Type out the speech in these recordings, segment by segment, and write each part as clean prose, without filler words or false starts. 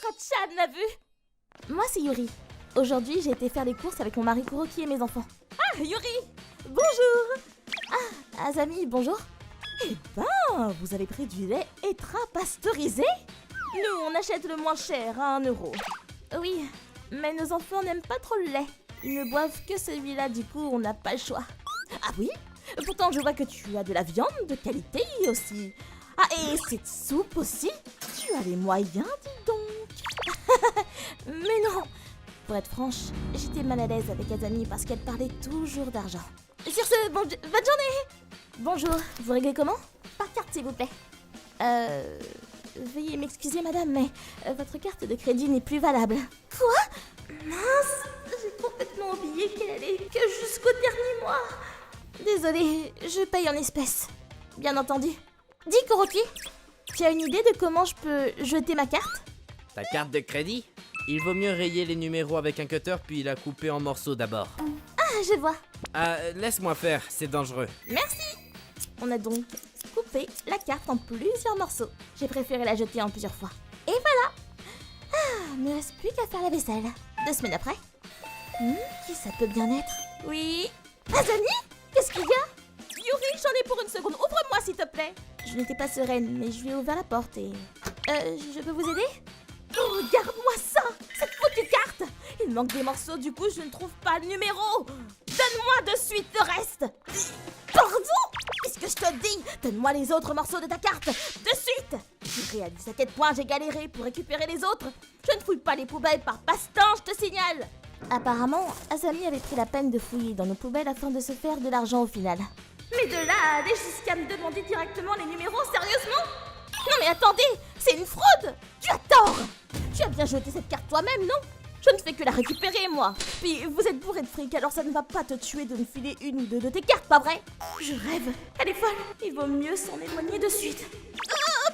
Rachan l'a vu. Moi, c'est Yuri. Aujourd'hui, j'ai été faire les courses avec mon mari Kuroki et mes enfants. Ah, Yuri. Bonjour. Ah, Azami, bonjour. Eh ben, vous avez pris du lait extra pasteurisé? Nous, on achète le moins cher, à 1 euro. Oui, mais nos enfants n'aiment pas trop le lait. Ils ne boivent que celui-là, du coup, on n'a pas le choix. Ah oui? Pourtant, je vois que tu as de la viande de qualité aussi. Ah, et cette soupe aussi? Tu as les moyens, dis donc. Mais non. Pour être franche, j'étais mal à l'aise avec Azami parce qu'elle parlait toujours d'argent. Sur ce, bonne journée. Bonjour, vous réglez comment? Par carte, s'il vous plaît. Veuillez m'excuser, madame, mais votre carte de crédit n'est plus valable. Quoi? Mince, j'ai complètement oublié qu'elle allait que jusqu'au dernier mois. Désolée, je paye en espèces. Bien entendu. Dis, Kuroki, tu as une idée de comment je peux jeter ma carte? Ta carte de crédit? Il vaut mieux rayer les numéros avec un cutter puis la couper en morceaux d'abord. Ah, je vois. Ah, laisse-moi faire, c'est dangereux. Merci. On a donc coupé la carte en plusieurs morceaux. J'ai préféré la jeter en plusieurs fois. Et voilà. Ah, ne reste plus qu'à faire la vaisselle. 2 semaines après. Qui ça peut bien être? Oui. Azami? Qu'est-ce qu'il y a? Yuri, j'en ai pour une seconde. Ouvre-moi, s'il te plaît. Je n'étais pas sereine, mais je lui ai ouvert la porte et... je peux vous aider? Oh, regarde-moi ça! Cette foutue carte! Il manque des morceaux, du coup, je ne trouve pas le numéro! Donne-moi de suite le reste! Pardon? Qu'est-ce que je te dis? Donne-moi les autres morceaux de ta carte! De suite! Tu réalises à quel point j'ai galéré pour récupérer les autres? Je ne fouille pas les poubelles par passe-temps, je te signale! Apparemment, Azami avait pris la peine de fouiller dans nos poubelles afin de se faire de l'argent au final. Mais de là à aller jusqu'à me demander directement les numéros, sérieusement? Non mais attendez, c'est une fraude! Tu as tort! Tu as bien jeté cette carte toi-même, non? Je ne fais que la récupérer, moi. Puis vous êtes bourré de fric, alors ça ne va pas te tuer de me filer une ou deux de tes cartes, pas vrai? Je rêve. Elle est folle. Il vaut mieux s'en éloigner de suite.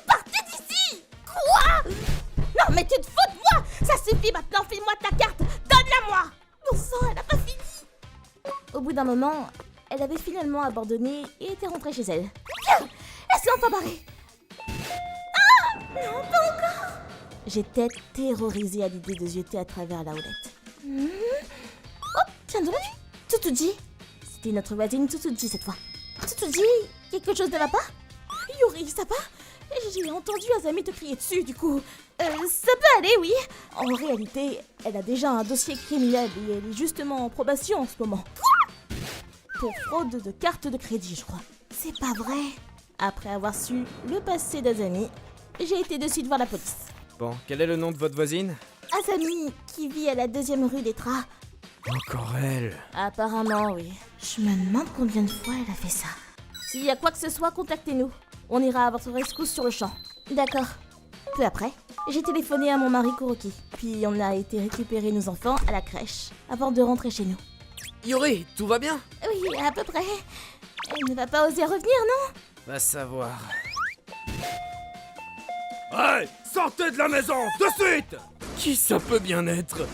Partez d'ici! Quoi? Non mais tu te fous de moi! Ça suffit maintenant, file-moi ta carte! Donne-la-moi! Bon sang, elle a pas fini! Au bout d'un moment, elle avait finalement abandonné et était rentrée chez elle. Bien! Laisse-la enfin barrer! Ah! Non, pas encore! J'étais terrorisée à l'idée de jeter à travers la houlette. Oh, tiens donc! Tsutsuji! C'était notre voisine Tsutsuji cette fois. Tsutsuji, quelque chose ne va pas? Yuri, ça va? J'ai entendu Azami te crier dessus, du coup. Ça peut aller, oui. En réalité, elle a déjà un dossier criminel et elle est justement en probation en ce moment. Quoi? Pour fraude de carte de crédit, je crois. C'est pas vrai. Après avoir su le passé d'Azami, j'ai été de suite voir la police. Bon, quel est le nom de votre voisine? Azami, qui vit à la 2e rue des Tras. Encore elle. Apparemment, oui. Je me demande combien de fois elle a fait ça. S'il y a quoi que ce soit, contactez-nous. On ira à votre rescousse sur le champ. D'accord. Peu après, j'ai téléphoné à mon mari Kuroki. Puis on a été récupérer nos enfants à la crèche avant de rentrer chez nous. Yuri, tout va bien? Oui, à peu près. Elle ne va pas oser revenir, non? Va savoir. Hey! Sortez de la maison, de suite! Qui ça peut bien être?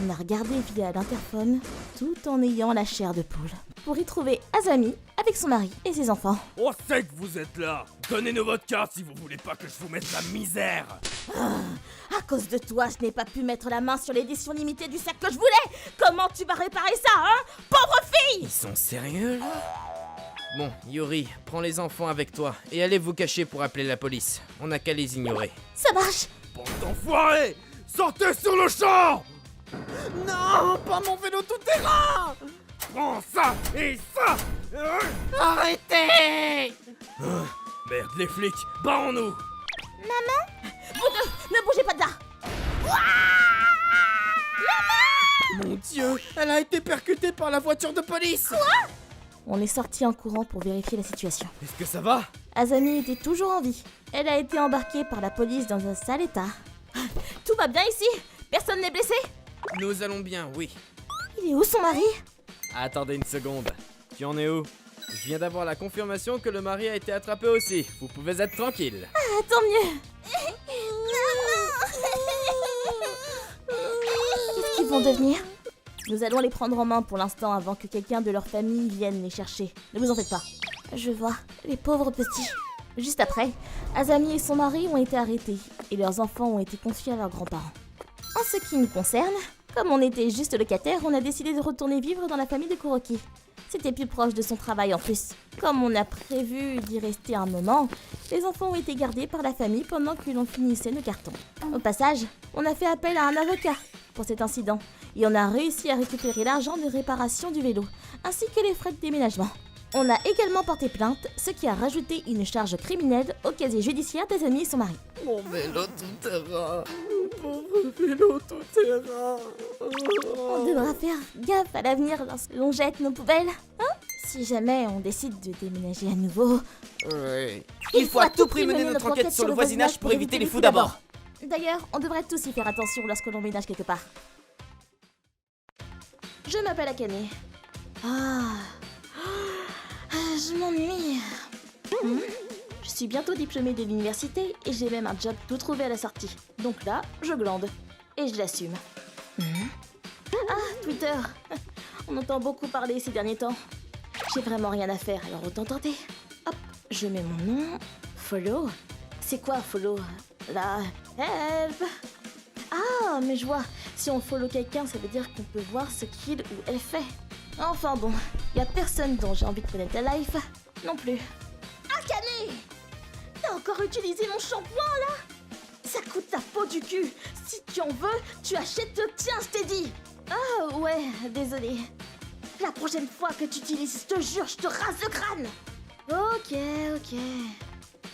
On a regardé via l'interphone tout en ayant la chair de poule pour y trouver Azami avec son mari et ses enfants. On sait que vous êtes là! Donnez-nous votre carte si vous voulez pas que je vous mette la misère! À cause de toi, je n'ai pas pu mettre la main sur l'édition limitée du sac que je voulais. Comment tu vas réparer ça, hein? Pauvre fille! Ils sont sérieux là? Bon, Yuri, prends les enfants avec toi et allez vous cacher pour appeler la police. On n'a qu'à les ignorer. Ça marche! Bande d'enfoirés! Sortez sur le champ! Non, pas mon vélo tout terrain! Prends ça et ça! Arrêtez! Merde, les flics, barrons-nous! Maman? Vous deux, ne bougez pas de là! Mon Dieu, elle a été percutée par la voiture de police! On est sortis en courant pour vérifier la situation. Est-ce que ça va? Azami était toujours en vie. Elle a été embarquée par la police dans un sale état. Tout va bien ici? Personne n'est blessé? Nous allons bien, oui. Il est où son mari? Attendez une seconde. Tu en es où? Je viens d'avoir la confirmation que le mari a été attrapé aussi. Vous pouvez être tranquille. Ah, tant mieux! Qu'est-ce qu'ils vont devenir? Nous allons les prendre en main pour l'instant avant que quelqu'un de leur famille vienne les chercher. Ne vous en faites pas. Je vois, les pauvres petits. Juste après, Azami et son mari ont été arrêtés et leurs enfants ont été confiés à leurs grands-parents. En ce qui nous concerne, comme on était juste locataire, on a décidé de retourner vivre dans la famille de Kuroki. C'était plus proche de son travail en plus. Comme on a prévu d'y rester un moment, les enfants ont été gardés par la famille pendant que l'on finissait nos cartons. Au passage, on a fait appel à un avocat pour cet incident et on a réussi à récupérer l'argent de réparation du vélo, ainsi que les frais de déménagement. On a également porté plainte, ce qui a rajouté une charge criminelle au casier judiciaire des amis et son mari. Mon vélo tout-terrain. Mon pauvre vélo tout-terrain. On devra faire gaffe à l'avenir lorsque l'on jette nos poubelles, hein? Si jamais on décide de déménager à nouveau... Oui. Il faut à tout prix mener notre enquête sur le voisinage pour éviter les fous d'abord. D'ailleurs, on devrait tous y faire attention lorsque l'on ménage quelque part. Je m'appelle Akane. Je m'ennuie. Je suis bientôt diplômée de l'université et j'ai même un job tout trouvé à la sortie. Donc là, je glande. Et je l'assume. Twitter. On entend beaucoup parler ces derniers temps. J'ai vraiment rien à faire, alors autant tenter. Hop, je mets mon nom. Follow. C'est quoi follow? Là, help. Ah, mais je vois. Si on follow quelqu'un, ça veut dire qu'on peut voir ce qu'il ou elle fait. Enfin bon, y a personne dont j'ai envie de connaître la life. Non plus. Akane! T'as encore utilisé mon shampoing là? Ça coûte ta peau du cul. Si tu en veux, tu achètes le tien, je t'ai dit. Ah ouais, désolé. La prochaine fois que tu utilises, je te jure, je te rase le crâne. Ok.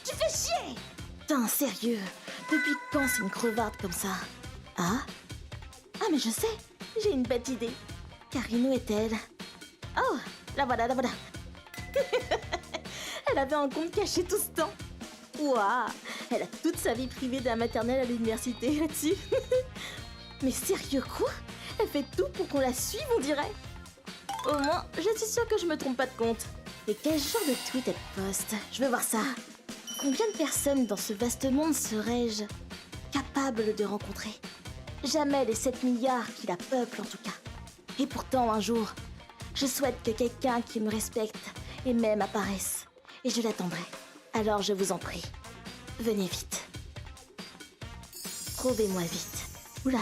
Tu fais chier! Putain, sérieux. Depuis quand c'est une crevarde comme ça? Ah, mais je sais, j'ai une bête idée. Karine, où est-elle? Oh, la voilà. Elle avait un compte caché tout ce temps. Ouah, elle a toute sa vie privée de la maternelle à l'université là-dessus. Mais sérieux, quoi? Elle fait tout pour qu'on la suive, on dirait. Au moins, je suis sûre que je me trompe pas de compte. Et quel genre de tweet elle poste? Je veux voir ça. Combien de personnes dans ce vaste monde serais-je capable de rencontrer? Jamais les 7 milliards qui la peuplent en tout cas. Et pourtant, un jour, je souhaite que quelqu'un qui me respecte et m'aime apparaisse. Et je l'attendrai. Alors je vous en prie, venez vite. Trouvez-moi vite. Oula.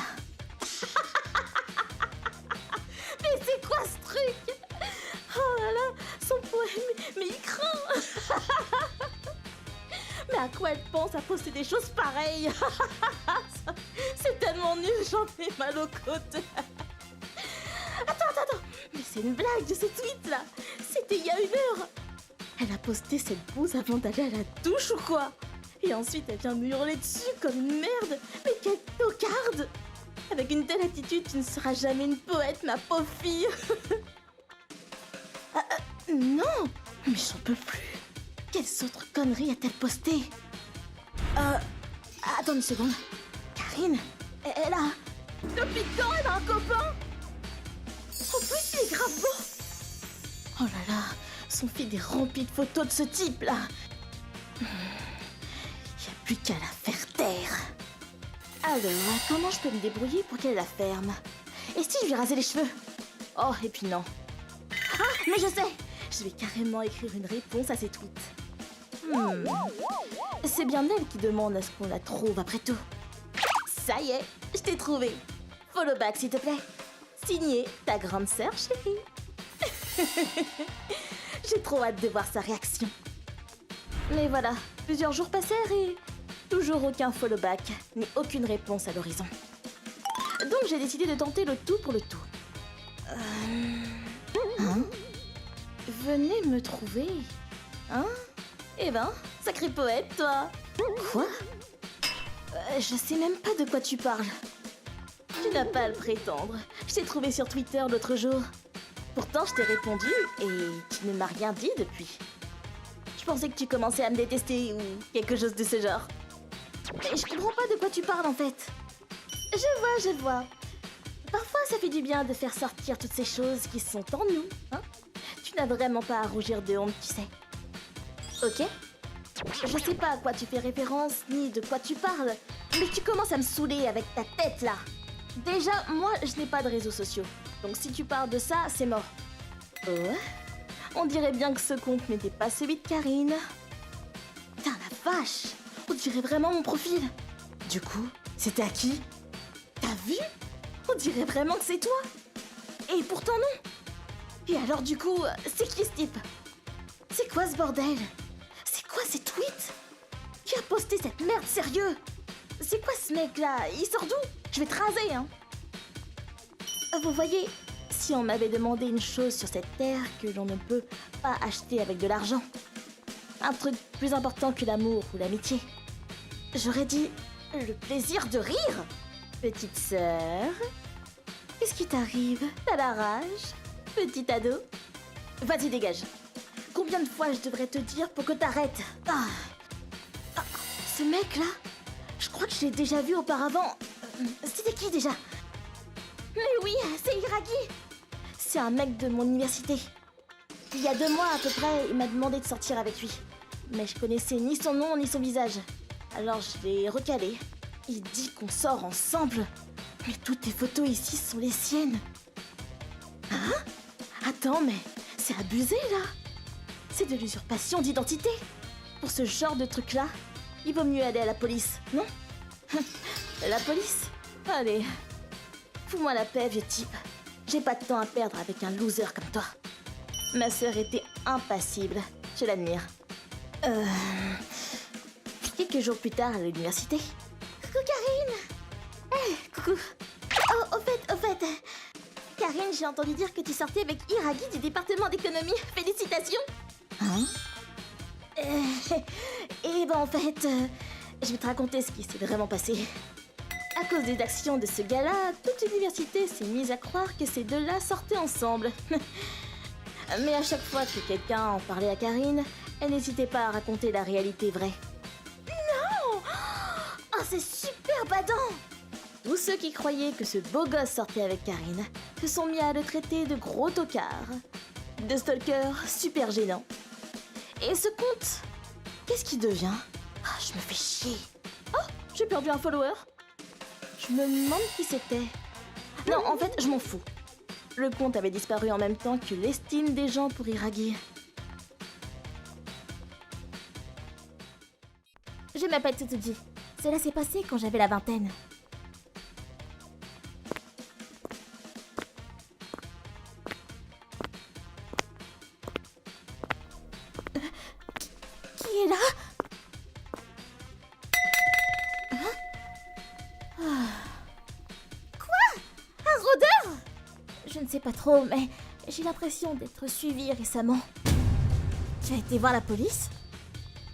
Mais c'est quoi ce truc? Oh là là, son poème, mais il craint. Mais à quoi elle pense à poster des choses pareilles? C'est tellement nul, j'en ai mal aux côtes. Attends, mais c'est une blague de ce tweet là. C'était il y a 1 heure. Elle a posté cette bouse avant d'aller à la douche ou quoi? Et ensuite elle vient me hurler dessus comme une merde. Mais quelle tocarde! Avec une telle attitude, tu ne seras jamais une poète, ma pauvre fille. Non, mais j'en peux plus. Quelles autres conneries a-t-elle posté? Attends une seconde. Karine, elle a... Depuis quand elle a un copain? En plus, il est grave beau. Oh là là, son feed est rempli de photos de ce type-là. Il n'y a plus qu'à la faire taire. Alors, comment je peux me débrouiller pour qu'elle la ferme? Et si je lui rasais les cheveux? Oh, et puis non. Ah, mais je sais! Je vais carrément écrire une réponse à ses tweets. C'est bien elle qui demande à ce qu'on la trouve après tout. Ça y est, je t'ai trouvé. Follow back, s'il te plaît. Signé ta grande sœur chérie. J'ai trop hâte de voir sa réaction. Mais voilà, plusieurs jours passèrent et toujours aucun follow back, ni aucune réponse à l'horizon. Donc j'ai décidé de tenter le tout pour le tout. Venez me trouver. Hein? Eh ben, sacré poète, toi. Quoi? Je sais même pas de quoi tu parles. Tu n'as pas à le prétendre. Je t'ai trouvé sur Twitter l'autre jour. Pourtant, je t'ai répondu et tu ne m'as rien dit depuis. Je pensais que tu commençais à me détester ou quelque chose de ce genre. Mais je comprends pas de quoi tu parles en fait. Je vois. Parfois, ça fait du bien de faire sortir toutes ces choses qui sont en nous, hein? Tu n'as vraiment pas à rougir de honte, tu sais. Ok? Je sais pas à quoi tu fais référence, ni de quoi tu parles, mais tu commences à me saouler avec ta tête, là. Déjà, moi, je n'ai pas de réseaux sociaux, donc si tu parles de ça, c'est mort. Oh? On dirait bien que ce compte n'était pas celui de Karine. Putain, la vache! On dirait vraiment mon profil. du coup, c'était à qui? T'as vu? On dirait vraiment que c'est toi. Et pourtant non. Et alors du coup, c'est qui ce type? C'est quoi ce bordel? C'est quoi ces tweets? Qui a posté cette merde, sérieux? C'est quoi ce mec-là? Il sort d'où? Je vais te raser, hein. Vous voyez, si on m'avait demandé une chose sur cette terre que l'on ne peut pas acheter avec de l'argent, un truc plus important que l'amour ou l'amitié, j'aurais dit le plaisir de rire. Petite sœur, qu'est-ce qui t'arrive? T'as la rage? Petit ado? Vas-y, dégage. Combien de fois je devrais te dire pour que t'arrêtes? Ce mec-là, je crois que je l'ai déjà vu auparavant. C'était qui déjà? Mais oui, c'est Iragi. C'est un mec de mon université. Il y a 2 mois à peu près, il m'a demandé de sortir avec lui. Mais je connaissais ni son nom ni son visage. Alors je l'ai recalé. Il dit qu'on sort ensemble. Mais toutes tes photos ici sont les siennes. Hein? Attends, mais c'est abusé là. C'est de l'usurpation d'identité. Pour ce genre de truc-là, il vaut mieux aller à la police, non? La police? Allez. Fous-moi la paix, vieux type. J'ai pas de temps à perdre avec un loser comme toi. Ma sœur était impassible, je l'admire. Quelques jours plus tard à l'université. Coucou Karine! Coucou. Oh, au fait... Karine, j'ai entendu dire que tu sortais avec Iragi du département d'économie. Félicitations! Hein? Et ben en fait, je vais te raconter ce qui s'est vraiment passé. À cause des actions de ce gars-là, toute l'université s'est mise à croire que ces deux-là sortaient ensemble. Mais à chaque fois que quelqu'un en parlait à Karine, elle n'hésitait pas à raconter la réalité vraie. Non! Oh, c'est super badant! Tous ceux qui croyaient que ce beau gosse sortait avec Karine se sont mis à le traiter de gros tocard, de stalker super gênant. Et ce compte, qu'est-ce qu'il devient? Ah, je me fais chier. Oh, j'ai perdu un follower. Je me demande qui c'était. Non, en fait, je m'en fous. Le compte avait disparu en même temps que l'estime des gens pour Iragi. Je m'appelle Tsutsuji. Cela s'est passé quand j'avais la vingtaine. Qui est là? Je ne sais pas trop, mais j'ai l'impression d'être suivie récemment. Tu as été voir la police?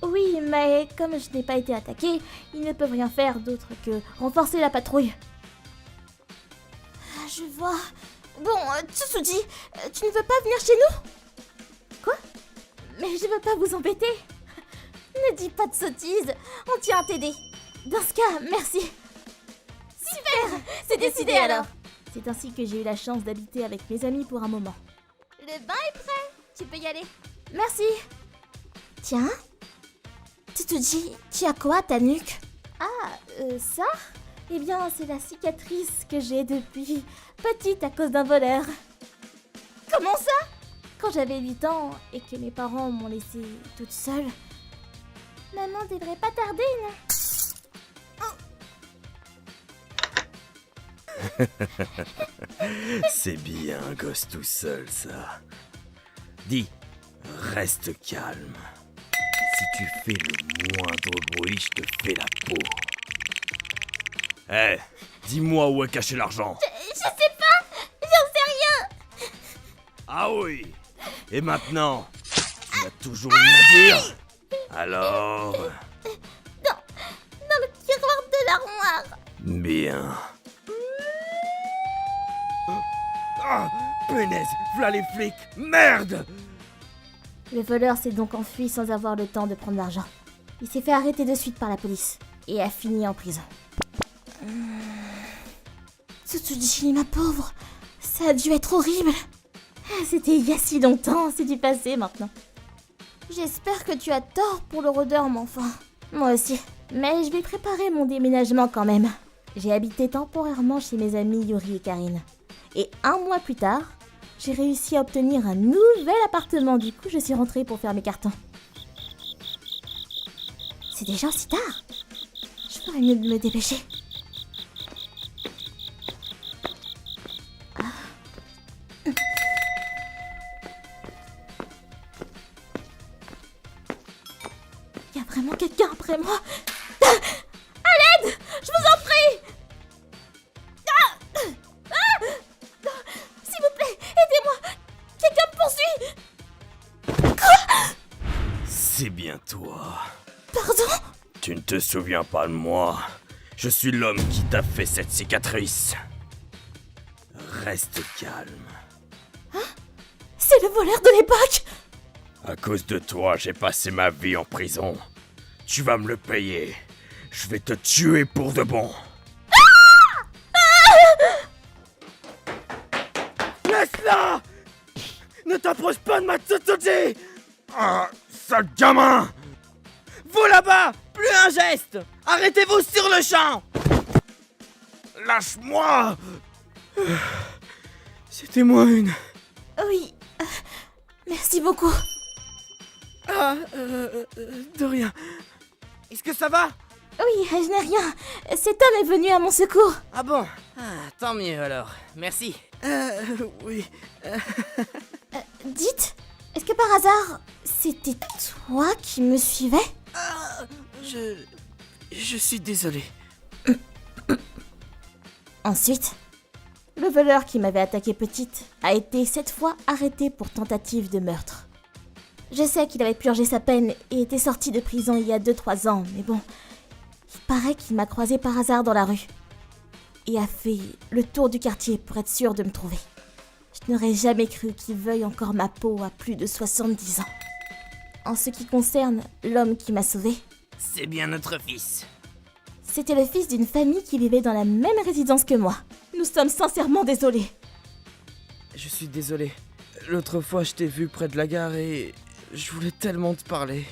Oui, mais comme je n'ai pas été attaquée, ils ne peuvent rien faire d'autre que renforcer la patrouille. Je vois. Bon, Tsutsuji, tu ne veux pas venir chez nous? Quoi? Mais je veux pas vous embêter. Ne dis pas de sottises, on tient à t'aider. Dans ce cas, merci. Super, c'est décidé alors. C'est ainsi que j'ai eu la chance d'habiter avec mes amis pour un moment. Le bain est prêt, tu peux y aller. Merci. Tiens, Tsutsuji, tu as quoi à ta nuque? Ah, ça? Eh bien, c'est la cicatrice que j'ai depuis petite à cause d'un voleur. Comment ça? Quand j'avais 8 ans et que mes parents m'ont laissée toute seule, maman devrait pas tarder, non? C'est bien un gosse tout seul, ça. Dis, reste calme. Si tu fais le moindre bruit, je te fais la peau. Hé, dis-moi où est caché l'argent. Je sais pas, j'en sais rien. Ah oui. Et maintenant, tu vas toujours rien dire. Alors... Dans le tiroir de l'armoire. Bien. Ah, punaise, v'là les flics, merde! Le voleur s'est donc enfui sans avoir le temps de prendre l'argent. Il s'est fait arrêter de suite par la police et a fini en prison. Tsutsuji, ma pauvre, ça a dû être horrible. C'était il y a si longtemps, c'est du passé maintenant. J'espère que tu as tort pour le rôdeur, mon enfant. Moi aussi. Mais je vais préparer mon déménagement quand même. J'ai habité temporairement chez mes amis Yuri et Karine. Et 1 mois plus tard, j'ai réussi à obtenir un nouvel appartement. Du coup, je suis rentrée pour faire mes cartons. C'est déjà si tard. Je ferait mieux de me dépêcher. Y a vraiment quelqu'un après moi? À l'aide! Je vous en prie! S'il vous plaît, aidez-moi! Quelqu'un me poursuit! C'est bien toi. Pardon? Tu ne te souviens pas de moi. Je suis l'homme qui t'a fait cette cicatrice. Reste calme. C'est le voleur de l'époque! À cause de toi, j'ai passé ma vie en prison. Tu vas me le payer. Je vais te tuer pour de bon. Laisse-la! Ne t'approche pas de ma Tsutsuji! Ah, sale gamin! Vous là-bas! Plus un geste! Arrêtez-vous sur le champ! Lâche-moi! C'était moi une. Oui, merci beaucoup. Ah, de rien. Est-ce que ça va? Oui, je n'ai rien. Cet homme est venu à mon secours. Ah bon? Ah, tant mieux alors. Merci. Oui. Dites, est-ce que par hasard, c'était toi qui me suivais? Je suis désolé. Ensuite, le voleur qui m'avait attaqué petite a été cette fois arrêté pour tentative de meurtre. Je sais qu'il avait purgé sa peine et était sorti de prison il y a 2-3 ans, mais bon, il paraît qu'il m'a croisé par hasard dans la rue et a fait le tour du quartier pour être sûr de me trouver. Je n'aurais jamais cru qu'il veuille encore ma peau à plus de 70 ans. En ce qui concerne l'homme qui m'a sauvée, C'est bien notre fils. c'était le fils d'une famille qui vivait dans la même résidence que moi. Nous sommes sincèrement désolés. Je suis désolé. L'autre fois, je t'ai vu près de la gare et je voulais tellement te parler.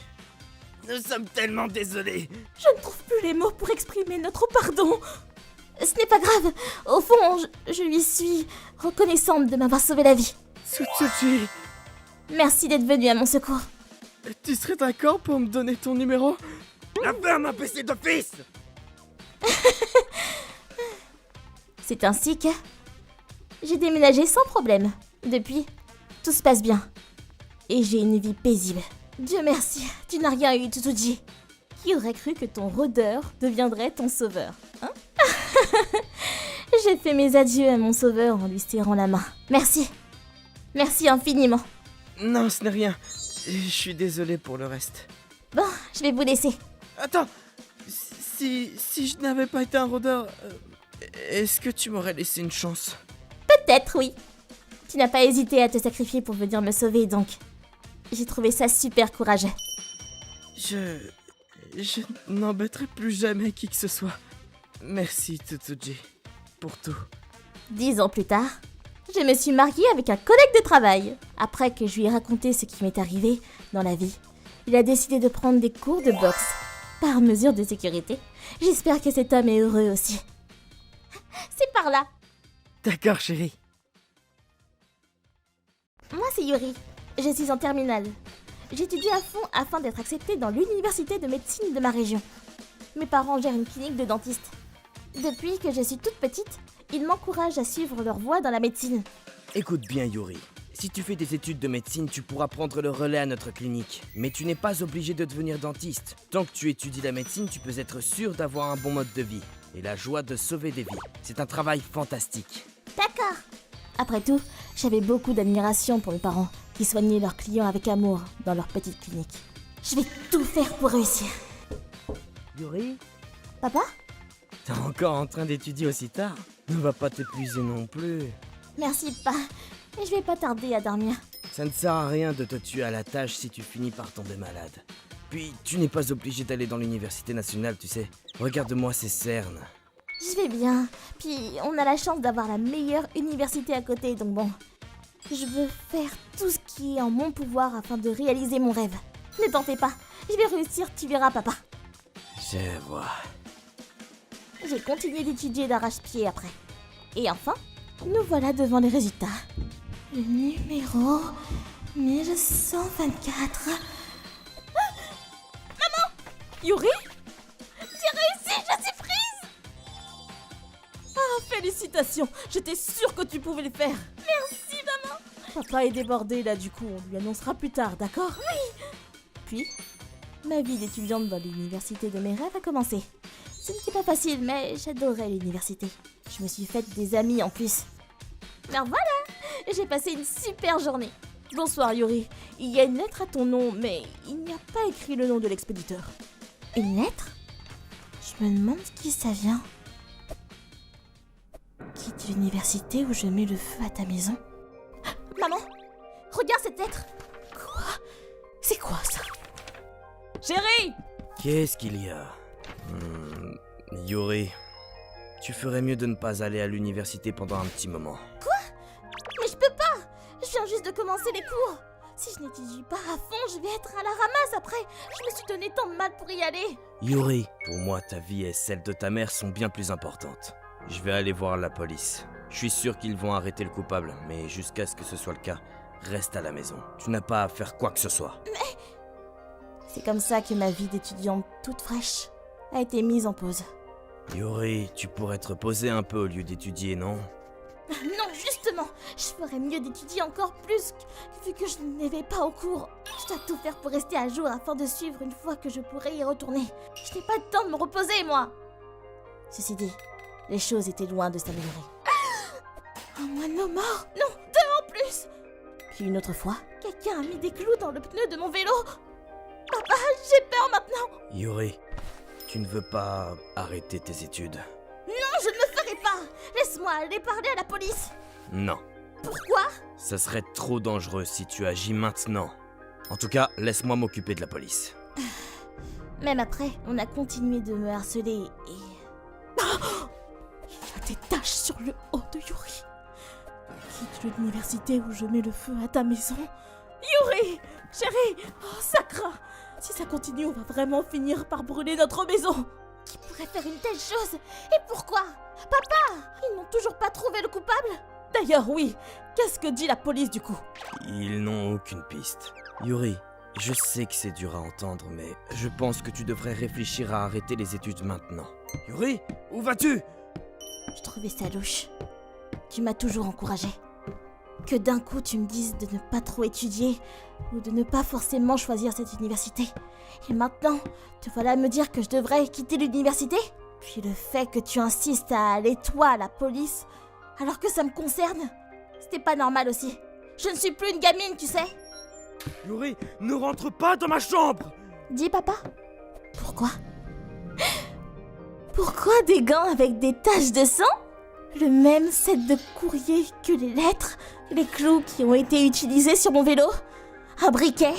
Nous sommes tellement désolés. Je ne trouve plus les mots pour exprimer notre pardon. Ce n'est pas grave. Au fond, je lui suis reconnaissante de m'avoir sauvé la vie. Tsutsuji, Merci d'être venu à mon secours. tu serais d'accord pour me donner ton numéro? La ferme, imbécile de fils! C'est ainsi que j'ai déménagé sans problème. Depuis, tout se passe bien. Et j'ai une vie paisible. Dieu merci, tu n'as rien eu, Tsutsuji. Qui aurait cru que ton rôdeur deviendrait ton sauveur, hein? J'ai fait mes adieux à mon sauveur en lui serrant la main. Merci. Merci infiniment. Non, ce n'est rien. Je suis désolé pour le reste. Bon, je vais vous laisser. Attends, si je n'avais pas été un rôdeur, est-ce que tu m'aurais laissé une chance? Peut-être, oui. Tu n'as pas hésité à te sacrifier pour venir me sauver, donc j'ai trouvé ça super courageux. Je n'embêterai plus jamais qui que ce soit. Merci, Tsutsuji, pour tout. 10 ans plus tard, je me suis mariée avec un collègue de travail. Après que je lui ai raconté ce qui m'est arrivé dans la vie, il a décidé de prendre des cours de boxe. Par mesure de sécurité, j'espère que cet homme est heureux aussi. C'est par là. D'accord, chérie. Moi, c'est Yuri. Je suis en terminale. J'étudie à fond afin d'être acceptée dans l'université de médecine de ma région. Mes parents gèrent une clinique de dentiste. Depuis que je suis toute petite, ils m'encouragent à suivre leur voie dans la médecine. Écoute bien, Yuri. Si tu fais des études de médecine, tu pourras prendre le relais à notre clinique. Mais tu n'es pas obligé de devenir dentiste. Tant que tu étudies la médecine, tu peux être sûr d'avoir un bon mode de vie. Et la joie de sauver des vies. C'est un travail fantastique. D'accord. Après tout, j'avais beaucoup d'admiration pour mes parents, qui soignaient leurs clients avec amour dans leur petite clinique. Je vais tout faire pour réussir. Yuri, Papa? t'es encore en train d'étudier aussi tard? Ne va pas t'épuiser non plus. Merci, pas. Et je vais pas tarder à dormir. Ça ne sert à rien de te tuer à la tâche si tu finis par tomber malade. Puis, tu n'es pas obligé d'aller dans l'université nationale, tu sais. Regarde-moi ces cernes. Je vais bien. Puis, on a la chance d'avoir la meilleure université à côté, donc bon. Je veux faire tout ce qui est en mon pouvoir afin de réaliser mon rêve. Ne t'en fais pas. Je vais réussir, tu verras, papa. Je vois. J'ai continué d'étudier d'arrache-pied après. Et enfin, nous voilà devant les résultats. Le numéro 1124. Maman! Yuri? J'ai réussi, je suis Félicitations, j'étais sûre que tu pouvais le faire. Merci, maman. Papa est débordé là, du coup, on lui annoncera plus tard, d'accord? Oui. Puis, ma vie d'étudiante dans l'université de mes rêves a commencé. Ce n'était pas facile, mais j'adorais l'université. Je me suis faite des amis en plus. Alors voilà, j'ai passé une super journée. Bonsoir Yuri, il y a une lettre à ton nom, mais il n'y a pas écrit le nom de l'expéditeur. Une lettre? Je me demande qui ça vient. Quitte l'université où je mets le feu à ta maison. Maman, regarde cette lettre. Quoi? C'est quoi ça? Chérie! Qu'est-ce qu'il y a Yuri, tu ferais mieux de ne pas aller à l'université pendant un petit moment. Mais je peux pas. Je viens juste de commencer les cours. Si je n'étudie pas à fond, je vais être à la ramasse après. Je me suis donné tant de mal pour y aller. Yuri, pour moi, ta vie et celle de ta mère sont bien plus importantes. Je vais aller voir la police. Je suis sûr qu'ils vont arrêter le coupable, mais jusqu'à ce que ce soit le cas, reste à la maison. Tu n'as pas à faire quoi que ce soit. C'est comme ça que ma vie d'étudiante toute fraîche a été mise en pause. Yuri, tu pourrais te reposer un peu au lieu d'étudier, non? Non, justement, je ferais mieux d'étudier encore plus vu que je n'y vais pas au cours. Je dois tout faire pour rester à jour afin de suivre une fois que je pourrai y retourner. Je n'ai pas le temps de me reposer, moi. Ceci dit, les choses étaient loin de s'améliorer. Un moineau mort? Non, deux en plus. Puis une autre fois, Quelqu'un a mis des clous dans le pneu de mon vélo. Papa, j'ai peur maintenant. Yuri, tu ne veux pas arrêter tes études? Non, je ne le ferai pas. Laisse-moi aller parler à la police. Non. Pourquoi? Ça serait trop dangereux si tu agis maintenant. En tout cas, laisse-moi m'occuper de la police. Même après, on a continué de me harceler et... il y a des taches sur le haut de Yuri. Quitte l'université où je mets le feu à ta maison. Yuri! Chérie! Oh, ça craint! Si ça continue, on va vraiment finir par brûler notre maison. Qui pourrait faire une telle chose? Et pourquoi? Papa! Ils n'ont toujours pas trouvé le coupable? D'ailleurs, oui. Qu'est-ce que dit la police du coup? Ils n'ont aucune piste. Yuri, je sais que c'est dur à entendre, mais je pense que tu devrais réfléchir à arrêter les études maintenant. Yuri, où vas-tu? Je trouvais ça louche. Tu m'as toujours encouragée. Que d'un coup tu me dises de ne pas trop étudier ou de ne pas forcément choisir cette université. Et maintenant, te voilà me dire que je devrais quitter l'université? Puis le fait que tu insistes à aller toi à la police alors que ça me concerne, c'était pas normal aussi. Je ne suis plus une gamine, tu sais. Yuri, ne rentre pas dans ma chambre! Dis papa. Pourquoi? Pourquoi des gants avec des taches de sang? Le même set de courrier que les lettres, les clous qui ont été utilisés sur mon vélo, un briquet,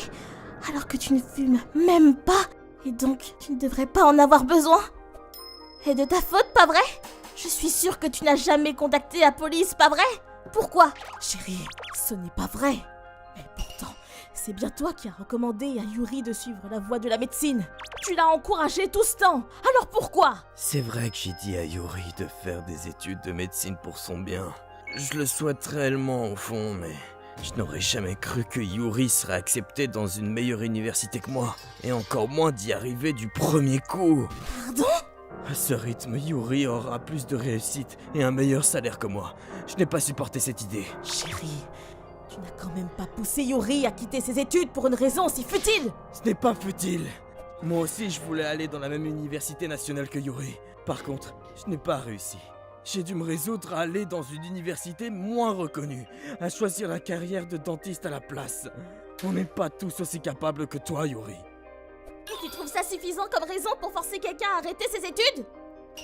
alors que tu ne fumes même pas, et donc tu ne devrais pas en avoir besoin. Et de ta faute, pas vrai? Je suis sûre que tu n'as jamais contacté la police, pas vrai? Pourquoi? Chérie, ce n'est pas vrai. Mais pourtant, c'est bien toi qui as recommandé à Yuri de suivre la voie de la médecine. Tu l'as encouragé tout ce temps. Alors pourquoi? C'est vrai que j'ai dit à Yuri de faire des études de médecine pour son bien. Je le souhaite réellement au fond, mais je n'aurais jamais cru que Yuri serait accepté dans une meilleure université que moi. Et encore moins d'y arriver du premier coup. Pardon? À ce rythme, Yuri aura plus de réussite et un meilleur salaire que moi. Je n'ai pas supporté cette idée. Chérie, tu n'as quand même pas poussé Yuri à quitter ses études pour une raison si futile. Ce n'est pas futile. Moi aussi, je voulais aller dans la même université nationale que Yuri. Par contre, je n'ai pas réussi. J'ai dû me résoudre à aller dans une université moins reconnue, à choisir la carrière de dentiste à la place. On n'est pas tous aussi capables que toi, Yuri. Et tu trouves ça suffisant comme raison pour forcer quelqu'un à arrêter ses études?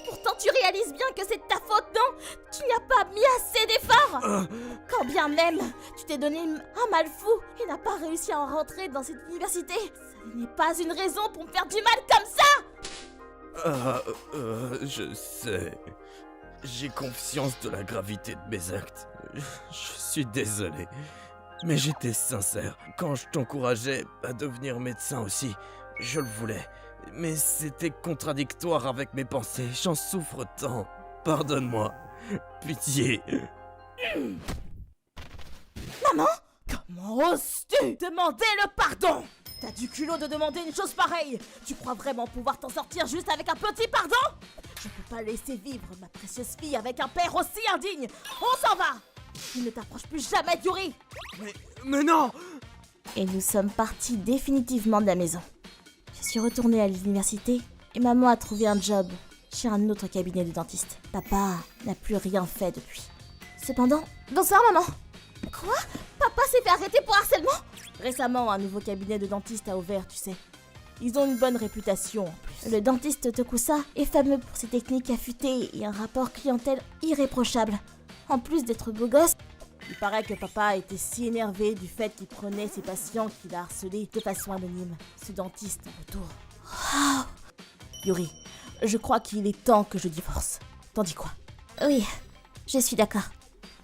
Pourtant tu réalises bien que c'est de ta faute, non? Tu n'y as pas mis assez d'efforts. Quand bien même tu t'es donné un mal fou et n'as pas réussi à en rentrer dans cette université, ce n'est pas une raison pour me faire du mal comme ça. Je sais. J'ai conscience de la gravité de mes actes. Je suis désolé. Mais j'étais sincère. Quand je t'encourageais à devenir médecin aussi, je le voulais. Mais c'était contradictoire avec mes pensées. J'en souffre tant. Pardonne-moi. Pitié. Maman? Comment oses-tu demander le pardon? T'as du culot de demander une chose pareille. Tu crois vraiment pouvoir t'en sortir juste avec un petit pardon? Je peux pas laisser vivre ma précieuse fille avec un père aussi indigne. On s'en va. Il ne t'approche plus jamais, Yuri. Mais non! Et nous sommes partis définitivement de la maison. Je suis retournée à l'université et maman a trouvé un job chez un autre cabinet de dentiste. Papa n'a plus rien fait depuis. Cependant... Bonsoir maman. Quoi? Papa s'est fait arrêter pour harcèlement? Récemment, un nouveau cabinet de dentiste a ouvert, tu sais. Ils ont une bonne réputation en plus. Le dentiste Tokusa est fameux pour ses techniques affûtées et un rapport clientèle irréprochable. En plus d'être beau gosse, Il paraît que papa était si énervé du fait qu'il prenait ses patients qu'il a harcelés de façon anonyme. Ce dentiste en retour. wow. Yuri, je crois qu'il est temps que je divorce. T'en dis quoi? Oui, je suis d'accord.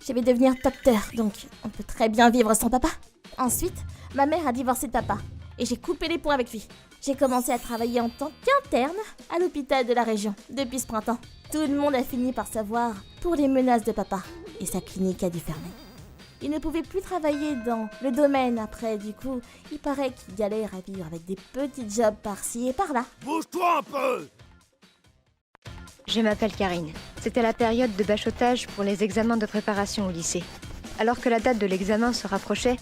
Je vais devenir docteur, donc on peut très bien vivre sans papa. Ensuite, ma mère a divorcé de papa et j'ai coupé les ponts avec lui. J'ai commencé à travailler en tant qu'interne à l'hôpital de la région depuis ce printemps. Tout le monde a fini par savoir pour les menaces de papa et sa clinique a dû fermer. Il ne pouvait plus travailler dans le domaine après, du coup, il paraît qu'il galère à vivre avec des petits jobs par-ci et par-là. Bouge-toi un peu! Je m'appelle Karine. C'était la période de bachotage pour les examens de préparation au lycée. Alors que la date de l'examen se rapprochait,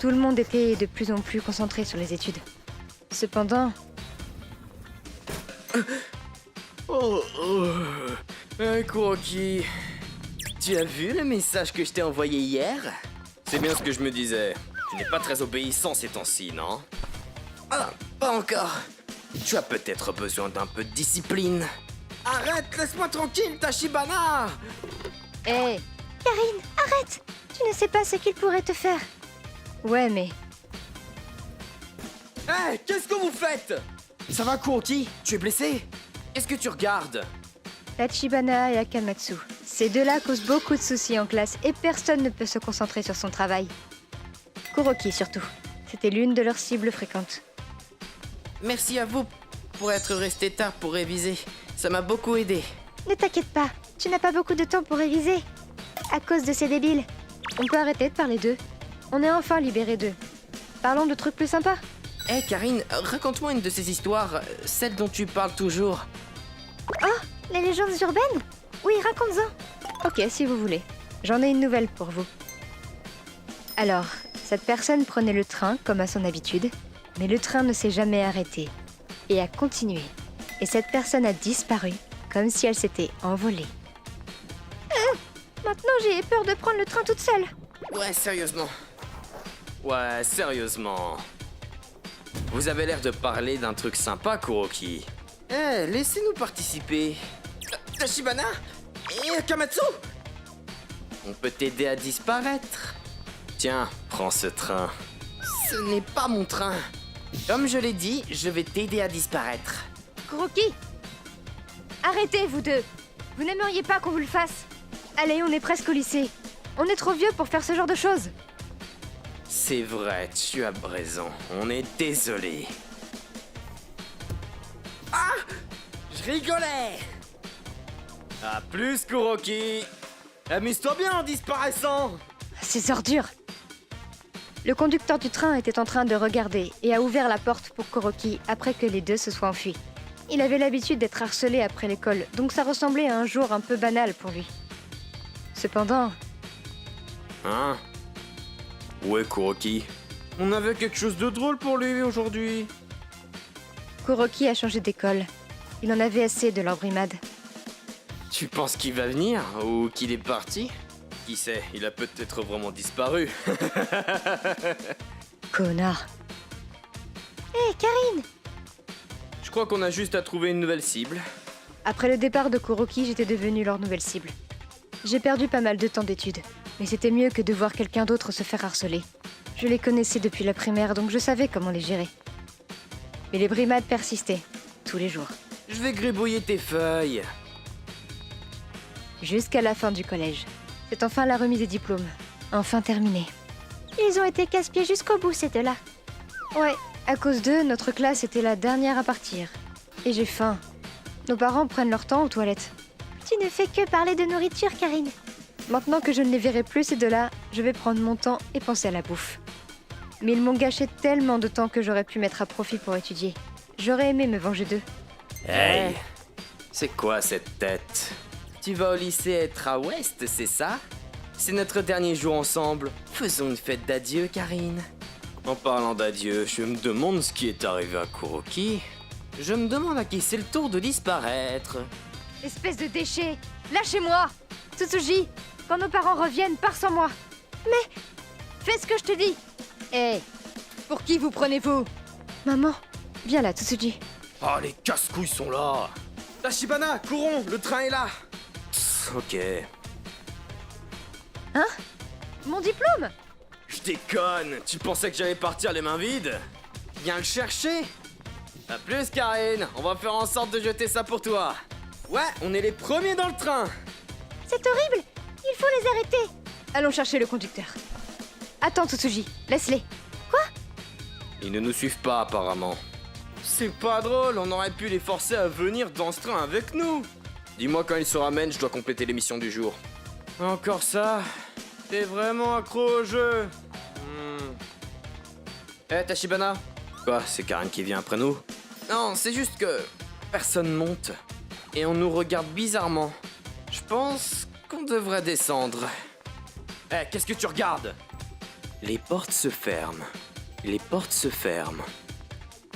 tout le monde était de plus en plus concentré sur les études. Cependant... Kuroki, tu as vu le message que je t'ai envoyé hier? C'est bien ce que je me disais. Tu n'es pas très obéissant ces temps-ci, non? Ah, pas encore. Tu as peut-être besoin d'un peu de discipline. Arrête, laisse-moi tranquille, Tachibana! Hé Karine, arrête! Tu ne sais pas ce qu'il pourrait te faire. Ouais, mais... Hé, qu'est-ce que vous faites? Ça va, Kuroki? Tu es blessé? Est-ce que tu regardes? Tachibana et Akamatsu. Ces deux-là causent beaucoup de soucis en classe et personne ne peut se concentrer sur son travail. Kuroki surtout. C'était l'une de leurs cibles fréquentes. Merci à vous pour être resté tard pour réviser. Ça m'a beaucoup aidé. Ne t'inquiète pas, tu n'as pas beaucoup de temps pour réviser. À cause de ces débiles. On peut arrêter de parler d'eux. On est enfin libérés d'eux. Parlons de trucs plus sympas. Hé Karine, raconte-moi une de ces histoires, celle dont tu parles toujours. Oh, les légendes urbaines? Oui, raconte-en. Ok, si vous voulez. J'en ai une nouvelle pour vous. Alors, cette personne prenait le train comme à son habitude, mais le train ne s'est jamais arrêté et a continué. Et cette personne a disparu, comme si elle s'était envolée. Maintenant, j'ai peur de prendre le train toute seule. Ouais, sérieusement. Ouais, sérieusement. Vous avez l'air de parler d'un truc sympa, Kuroki. Eh, laissez-nous participer. Tachibana et Akamatsu. On peut t'aider à disparaître. Tiens, prends ce train. Ce n'est pas mon train. Comme je l'ai dit, je vais t'aider à disparaître. Kuroki! Arrêtez, vous deux! Vous n'aimeriez pas qu'on vous le fasse? Allez, on est presque au lycée. On est trop vieux pour faire ce genre de choses. C'est vrai, tu as raison. On est désolé. Ah! Je rigolais! À plus, Kuroki! Amuse-toi bien en disparaissant! Ces ordures! Le conducteur du train était en train de regarder et a ouvert la porte pour Kuroki après que les deux se soient enfuis. Il avait l'habitude d'être harcelé après l'école, donc ça ressemblait à un jour un peu banal pour lui. Cependant... Hein? Où est Kuroki? On avait quelque chose de drôle pour lui aujourd'hui. Kuroki a changé d'école. Il en avait assez de leur brimade. Tu penses qu'il va venir ou qu'il est parti? Qui sait, il a peut-être vraiment disparu. Connard. Hé, Karine! Je crois qu'on a juste à trouver une nouvelle cible. Après le départ de Kuroki, j'étais devenue leur nouvelle cible. J'ai perdu pas mal de temps d'études, mais c'était mieux que de voir quelqu'un d'autre se faire harceler. Je les connaissais depuis la primaire, donc je savais comment les gérer. Mais les brimades persistaient, tous les jours. Je vais gribouiller tes feuilles. Jusqu'à la fin du collège. C'est enfin la remise des diplômes. Enfin terminée. Ils ont été casse-pieds jusqu'au bout, ces deux-là. Ouais, à cause d'eux, notre classe était la dernière à partir. Et j'ai faim. Nos parents prennent leur temps aux toilettes. Tu ne fais que parler de nourriture, Karine. Maintenant que je ne les verrai plus, ces deux-là, je vais prendre mon temps et penser à la bouffe. Mais ils m'ont gâché tellement de temps que j'aurais pu mettre à profit pour étudier. J'aurais aimé me venger d'eux. Hey! C'est quoi cette tête? Tu vas au lycée être à Ouest, c'est ça? C'est notre dernier jour ensemble. Faisons une fête d'adieu, Karine. En parlant d'adieu, je me demande ce qui est arrivé à Kuroki. Je me demande à qui c'est le tour de disparaître. Espèce de déchet! Lâchez-moi! Tsutsuji, quand nos parents reviennent, pars sans moi! Mais fais ce que je te dis! Hé! Pour qui vous prenez-vous? Maman, viens là, Tsutsuji. Oh, les casse-couilles sont là. Tachibana, courons, le train est là. Psst, ok. Hein? Mon diplôme? Je déconne, tu pensais que j'allais partir les mains vides? Viens le chercher. A plus, Karine, on va faire en sorte de jeter ça pour toi. Ouais, on est les premiers dans le train. C'est horrible! Il faut les arrêter! Allons chercher le conducteur. Attends, Tsutsuji, laisse-les. Ils ne nous suivent pas, apparemment. C'est pas drôle, on aurait pu les forcer à venir dans ce train avec nous. Dis-moi quand ils se ramènent, je dois compléter l'émission du jour. Encore ça? T'es vraiment accro au jeu. Tachibana? Quoi, c'est Karine qui vient après nous? Non, c'est juste que personne monte. Et on nous regarde bizarrement. Je pense qu'on devrait descendre. Qu'est-ce que tu regardes? Les portes se ferment. Les portes se ferment.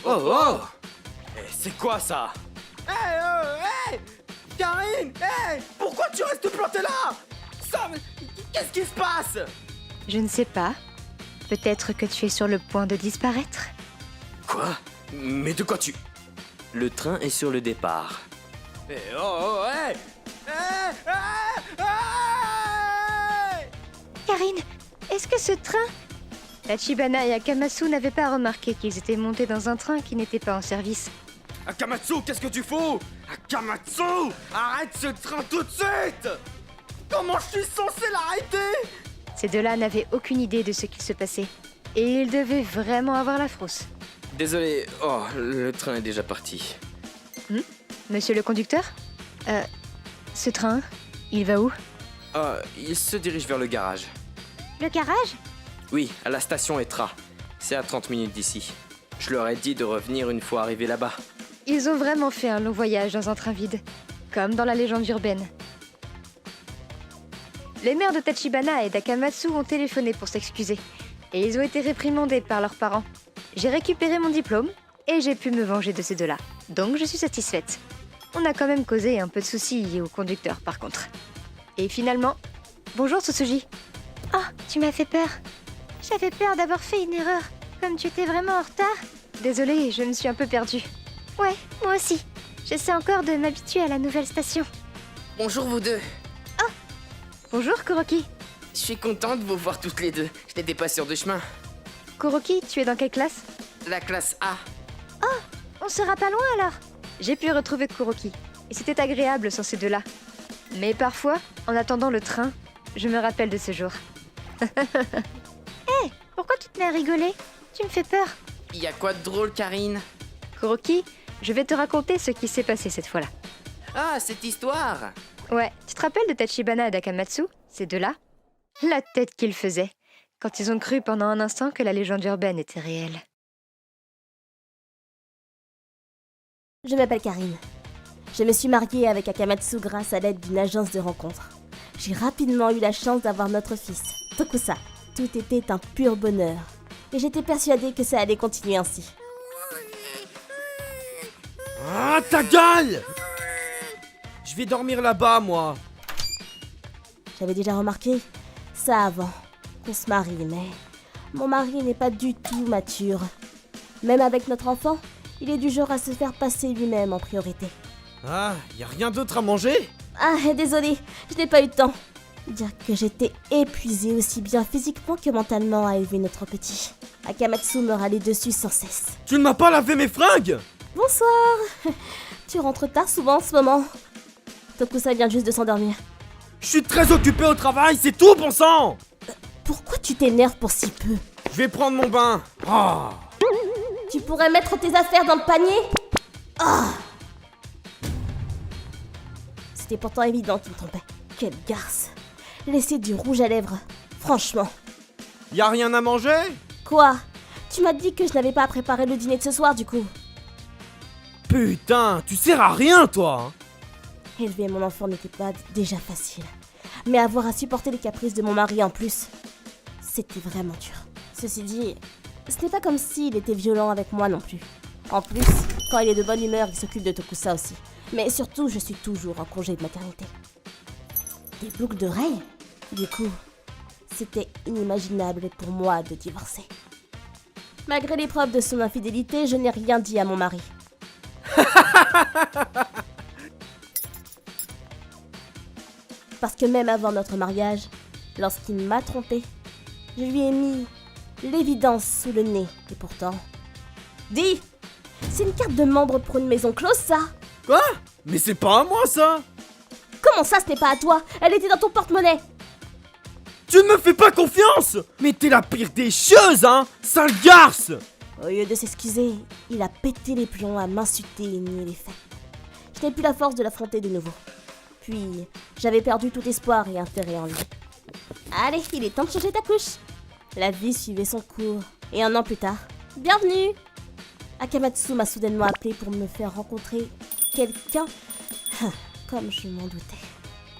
Oh oh! C'est quoi ça? Hey! Karine! Hey! Pourquoi tu restes planté là? Ça, qu'est-ce qui se passe? Je ne sais pas. Peut-être que tu es sur le point de disparaître. Quoi? Mais de quoi tu... Le train est sur le départ. Hey! Karine, est-ce que ce train... Tachibana et Akamatsu n'avaient pas remarqué qu'ils étaient montés dans un train qui n'était pas en service. Akamatsu, qu'est-ce que tu fous? Akamatsu! Arrête ce train tout de suite! Comment je suis censé l'arrêter? Ces deux-là n'avaient aucune idée de ce qu'il se passait. Et ils devaient vraiment avoir la frousse. Désolé, oh, le train est déjà parti. Monsieur le conducteur? Ce train, il va où? Il se dirige vers le garage. Le garage? Oui, à la station Etra. C'est à 30 minutes d'ici. Je leur ai dit de revenir une fois arrivés là-bas. Ils ont vraiment fait un long voyage dans un train vide. Comme dans la légende urbaine. Les mères de Tachibana et d'Akamatsu ont téléphoné pour s'excuser. Et ils ont été réprimandés par leurs parents. J'ai récupéré mon diplôme et j'ai pu me venger de ces deux-là. Donc je suis satisfaite. On a quand même causé un peu de soucis liés au conducteur par contre. Et finalement... Bonjour Tsutsuji. Oh, tu m'as fait peur. J'avais peur d'avoir fait une erreur. Comme tu étais vraiment en retard. Désolée, je me suis un peu perdue. Ouais, moi aussi. J'essaie encore de m'habituer à la nouvelle station. Bonjour vous deux. Bonjour Kuroki. Je suis content de vous voir toutes les deux. Je n'étais pas sûr de chemin. Kuroki, tu es dans quelle classe? La classe A. On sera pas loin alors. J'ai pu retrouver Kuroki. Et c'était agréable sans ces deux-là. Mais parfois, en attendant le train, je me rappelle de ce jour. Hé, pourquoi tu te mets à rigoler? Tu me fais peur. Y a quoi de drôle, Karine? Kuroki, je vais te raconter ce qui s'est passé cette fois-là. Ah, cette histoire! Ouais, tu te rappelles de Tachibana et d'Akamatsu, ces deux-là? La tête qu'ils faisaient, quand ils ont cru pendant un instant que la légende urbaine était réelle. Je m'appelle Karine. Je me suis mariée avec Akamatsu grâce à l'aide d'une agence de rencontres. J'ai rapidement eu la chance d'avoir notre fils, Tokusa. Tout était un pur bonheur. Et j'étais persuadée que ça allait continuer ainsi. Ah, ta gueule! Je vais dormir là-bas, moi. J'avais déjà remarqué ça avant qu'on se marie, mais mon mari n'est pas du tout mature. Même avec notre enfant, il est du genre à se faire passer lui-même en priorité. Ah, y a rien d'autre à manger? Ah, désolée, je n'ai pas eu de temps. Dire que j'étais épuisée aussi bien physiquement que mentalement à élever notre petit. Akamatsu me râlait dessus sans cesse. Tu ne m'as pas lavé mes fringues? Bonsoir. Tu rentres tard souvent en ce moment. Tokusa vient juste de s'endormir. Je suis très occupé au travail, c'est tout, bon sang! Pourquoi tu t'énerves pour si peu? Je vais prendre mon bain. Ah. Tu pourrais mettre tes affaires dans le panier? Ah. C'était pourtant évident qu'il me trompait. Quelle garce. Laisser du rouge à lèvres. Franchement. Y a rien à manger? Quoi? Tu m'as dit que je n'avais pas à préparer le dîner de ce soir du coup. Putain, tu sers à rien, toi! Élever mon enfant n'était pas déjà facile. Mais avoir à supporter les caprices de mon mari en plus, c'était vraiment dur. Ceci dit, ce n'est pas comme s'il était violent avec moi non plus. En plus, quand il est de bonne humeur, il s'occupe de Tokusa aussi. Mais surtout, je suis toujours en congé de maternité. Des boucles d'oreilles? Du coup, c'était inimaginable pour moi de divorcer. Malgré les preuves de son infidélité, je n'ai rien dit à mon mari. Parce que même avant notre mariage, lorsqu'il m'a trompée, je lui ai mis l'évidence sous le nez. Et pourtant... Dis! C'est une carte de membre pour une maison close, ça! Quoi? Mais c'est pas à moi, ça! Comment ça, ce n'est pas à toi? Elle était dans ton porte-monnaie! Tu ne me fais pas confiance! Mais t'es la pire des choses, hein! Sale garce! Au lieu de s'excuser, il a pété les plombs à m'insulter et nier les faits. Je n'ai plus la force de l'affronter de nouveau. Puis, j'avais perdu tout espoir et intérêt en lui. Allez, il est temps de changer ta couche. La vie suivait son cours. Et 1 an plus tard, bienvenue! Akamatsu m'a soudainement appelé pour me faire rencontrer quelqu'un. Comme je m'en doutais.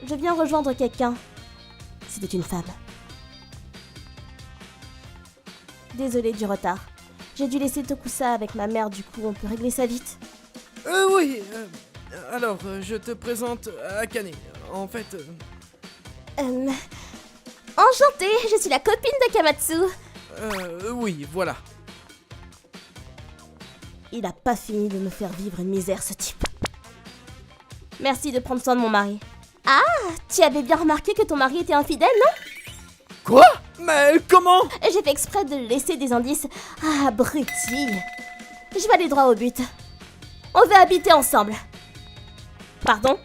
Je viens rejoindre quelqu'un. C'était une femme. Désolée du retard. J'ai dû laisser Tokusa avec ma mère, du coup on peut régler ça vite. Oui, alors, je te présente Akane. En fait... Enchantée, je suis la copine d'Akamatsu. Oui, voilà. Il a pas fini de me faire vivre une misère, ce type. Merci de prendre soin de mon mari. Ah, tu avais bien remarqué que ton mari était infidèle, non? Quoi? Mais comment? J'ai fait exprès de laisser des indices. Ah, abruti. Je vais aller droit au but. On va habiter ensemble. Pardon?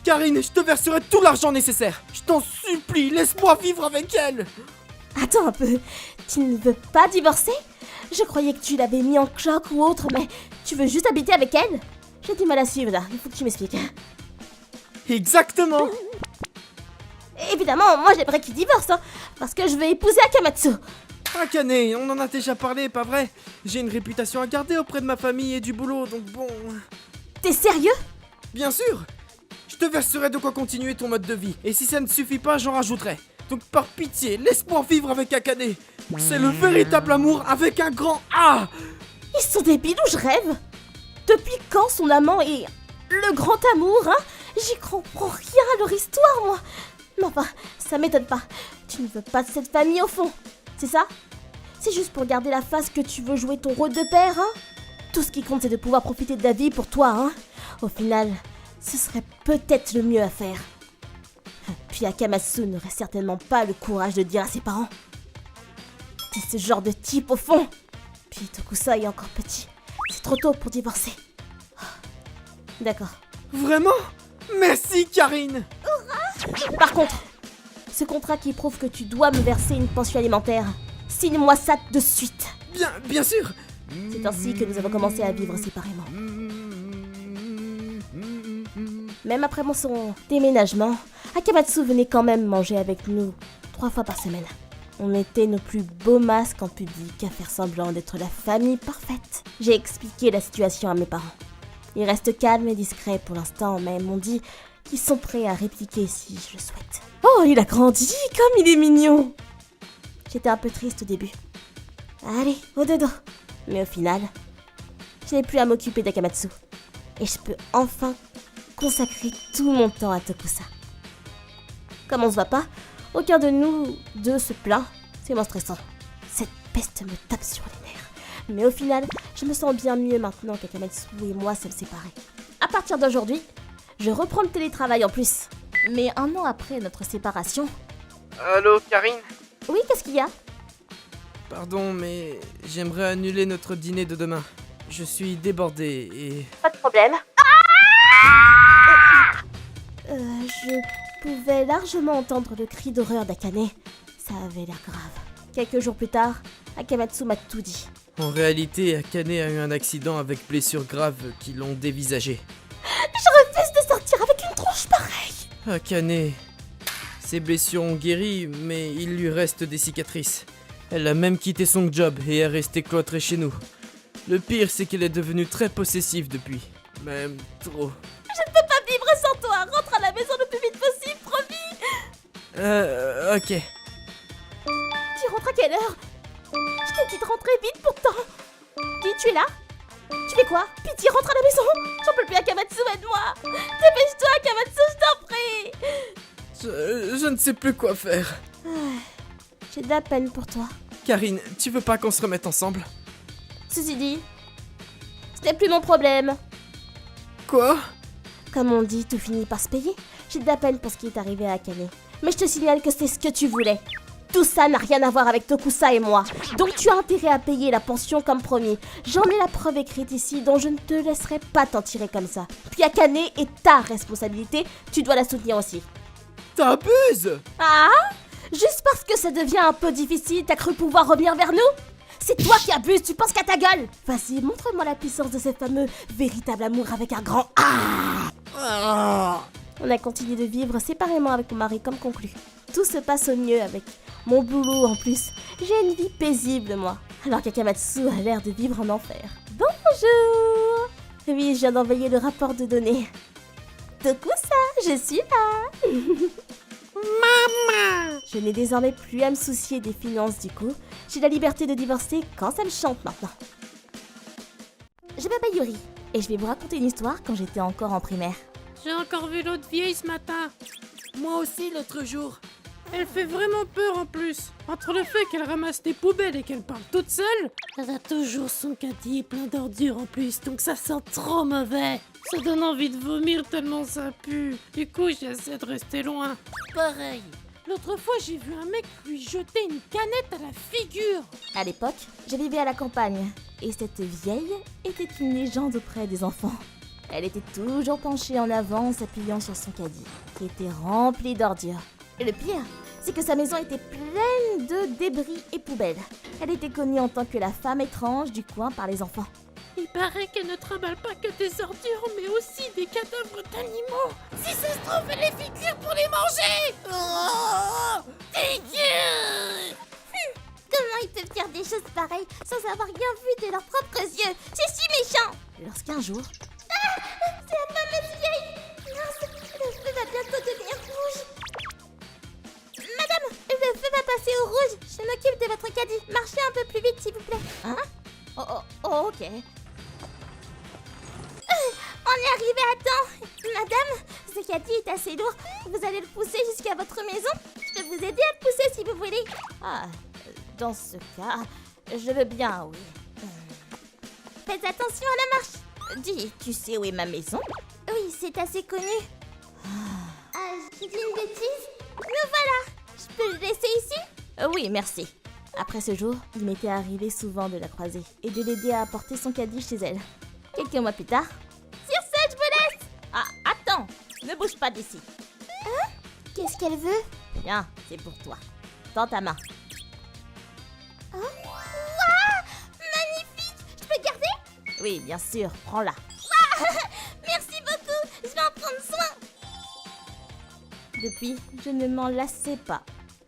Karine, je te verserai tout l'argent nécessaire. Je t'en supplie, laisse-moi vivre avec elle. Attends un peu. Tu ne veux pas divorcer? Je croyais que tu l'avais mis en cloque ou autre, mais tu veux juste habiter avec elle? J'ai du mal à suivre là, il faut que tu m'expliques. Exactement. Évidemment, moi j'aimerais qu'il divorce, hein, parce que je vais épouser Akamatsu. Akane, on en a déjà parlé, pas vrai? J'ai une réputation à garder auprès de ma famille et du boulot, donc bon... T'es sérieux? Bien sûr. Je te verserai de quoi continuer ton mode de vie, et si ça ne suffit pas, j'en rajouterai. Donc par pitié, laisse-moi vivre avec Akane. C'est le véritable amour avec un grand A. Ils sont débiles ou je rêve? Depuis quand son amant est le grand amour, hein? J'y comprends rien à leur histoire, moi. Mais enfin, ça m'étonne pas. Tu ne veux pas de cette famille au fond, c'est ça? C'est juste pour garder la face que tu veux jouer ton rôle de père, hein? Tout ce qui compte, c'est de pouvoir profiter de la vie pour toi, hein? Au final, ce serait peut-être le mieux à faire. Puis Akamatsu n'aurait certainement pas le courage de dire à ses parents. T'es ce genre de type au fond. Puis Tokusa est encore petit. C'est trop tôt pour divorcer. D'accord. Vraiment? Merci, Karine. Par contre, ce contrat qui prouve que tu dois me verser une pension alimentaire, signe-moi ça de suite. Bien sûr. C'est ainsi que nous avons commencé à vivre séparément. Même après son déménagement, Akamatsu venait quand même manger avec nous 3 fois par semaine. On était nos plus beaux masques en public à faire semblant d'être la famille parfaite. J'ai expliqué la situation à mes parents. Ils restent calmes et discrets pour l'instant, mais m'ont dit qu'ils sont prêts à répliquer si je le souhaite. Oh, il a grandi, comme il est mignon! J'étais un peu triste au début. Allez, au dodo. Mais au final, je n'ai plus à m'occuper d'Akamatsu. Et je peux enfin consacrer tout mon temps à Tokusa. Comme on se voit pas, aucun de nous deux se plaint. C'est moins stressant. Cette peste me tape sur les nerfs. Mais au final, je me sens bien mieux maintenant qu'Akamatsu et moi sommes séparés. À partir d'aujourd'hui, je reprends le télétravail en plus. Mais 1 an après notre séparation... Allô, Karine? Oui, qu'est-ce qu'il y a? Pardon, mais j'aimerais annuler notre dîner de demain. Je suis débordé et... Pas de problème. Je pouvais largement entendre le cri d'horreur d'Akane. Ça avait l'air grave. Quelques jours plus tard, Akamatsu m'a tout dit. En réalité, Akane a eu un accident avec blessures graves qui l'ont dévisagé. Je refuse de sortir avec une tronche pareille. Akane... Ses blessures ont guéri, mais il lui reste des cicatrices. Elle a même quitté son job et est restée cloîtrée chez nous. Le pire, c'est qu'elle est devenue très possessive depuis. Même trop. Je ne peux pas vivre sans Ok. Tu rentres à quelle heure? Je t'ai dit de rentrer vite pourtant. Dis, tu es là? Tu fais quoi? Pitié, rentre à la maison. J'en peux plus, Akamatsu, aide-moi. Dépêche-toi, Akamatsu, je t'en prie. Je ne sais plus quoi faire. J'ai de la peine pour toi. Karine, tu veux pas qu'on se remette ensemble? Ceci dit, ce n'est plus mon problème. Quoi? Comme on dit, tout finit par se payer. J'ai de la peine pour ce qui est arrivé à Akane. Mais je te signale que c'est ce que tu voulais. Tout ça n'a rien à voir avec Tokusa et moi. Donc tu as intérêt à payer la pension comme promis. J'en ai la preuve écrite ici, dont je ne te laisserai pas t'en tirer comme ça. Puis Akane est ta responsabilité, tu dois la soutenir aussi. T'abuses! Ah? Juste parce que ça devient un peu difficile, t'as cru pouvoir revenir vers nous? C'est toi qui abuses, tu penses qu'à ta gueule! Vas-y, montre-moi la puissance de ce fameux véritable amour avec un grand A. On a continué de vivre séparément avec mon mari comme conclu. Tout se passe au mieux avec mon boulot en plus. J'ai une vie paisible, moi. Alors qu'Akamatsu a l'air de vivre en enfer. Bonjour! Oui, je viens d'envoyer le rapport de données. Tokusa, je suis là! Maman! Je n'ai désormais plus à me soucier des finances du coup. J'ai la liberté de divorcer quand ça me chante maintenant. Je m'appelle Yuri et je vais vous raconter une histoire quand j'étais encore en primaire. J'ai encore vu l'autre vieille ce matin. Moi aussi l'autre jour. Elle fait vraiment peur en plus. Entre le fait qu'elle ramasse des poubelles et qu'elle parle toute seule, elle a toujours son caddie plein d'ordures en plus, donc ça sent trop mauvais. Ça donne envie de vomir tellement ça pue. Du coup, j'essaie de rester loin. Pareil. L'autre fois, j'ai vu un mec lui jeter une canette à la figure. À l'époque, je vivais à la campagne et cette vieille était une légende auprès des enfants. Elle était toujours penchée en avant, s'appuyant sur son caddie, qui était rempli d'ordures. Et le pire, c'est que sa maison était pleine de débris et poubelles. Elle était connue en tant que la femme étrange du coin par les enfants. Il paraît qu'elle ne trimballe pas que des ordures, mais aussi des cadavres d'animaux. Si ça se trouve, elle les figure pour les manger. Oh, dégueu! Comment ils peuvent dire des choses pareilles sans avoir rien vu de leurs propres yeux? C'est si méchant! Lorsqu'un jour... Ah! C'est la fameuse vieille! Mince, le feu va bientôt devenir rouge! Madame, le feu va passer au rouge! Je m'occupe de votre caddie. Marchez un peu plus vite, s'il vous plaît. Hein? Oh, ok. On est arrivé à temps! Madame, ce caddie est assez lourd. Vous allez le pousser jusqu'à votre maison? Je peux vous aider à le pousser si vous voulez. Ah, dans ce cas, je veux bien, oui. Faites attention à la marche. Dis, tu sais où est ma maison? Oui, c'est assez connu. Ah, j'ai dit une bêtise? Me voilà! Je peux le laisser ici? Oui, merci. Après ce jour, il m'était arrivé souvent de la croiser et de l'aider à apporter son caddie chez elle. Quelques mois plus tard... Sur ce, je vous laisse! Ah, attends! Ne bouge pas d'ici. Hein? Qu'est-ce qu'elle veut? Tiens, c'est pour toi. Tends ta main. Oh? Waouh! Magnifique! Je peux garder? Oui, bien sûr, prends-la. Waouh! Merci beaucoup! Je vais en prendre soin! Depuis, je ne m'en lassais pas.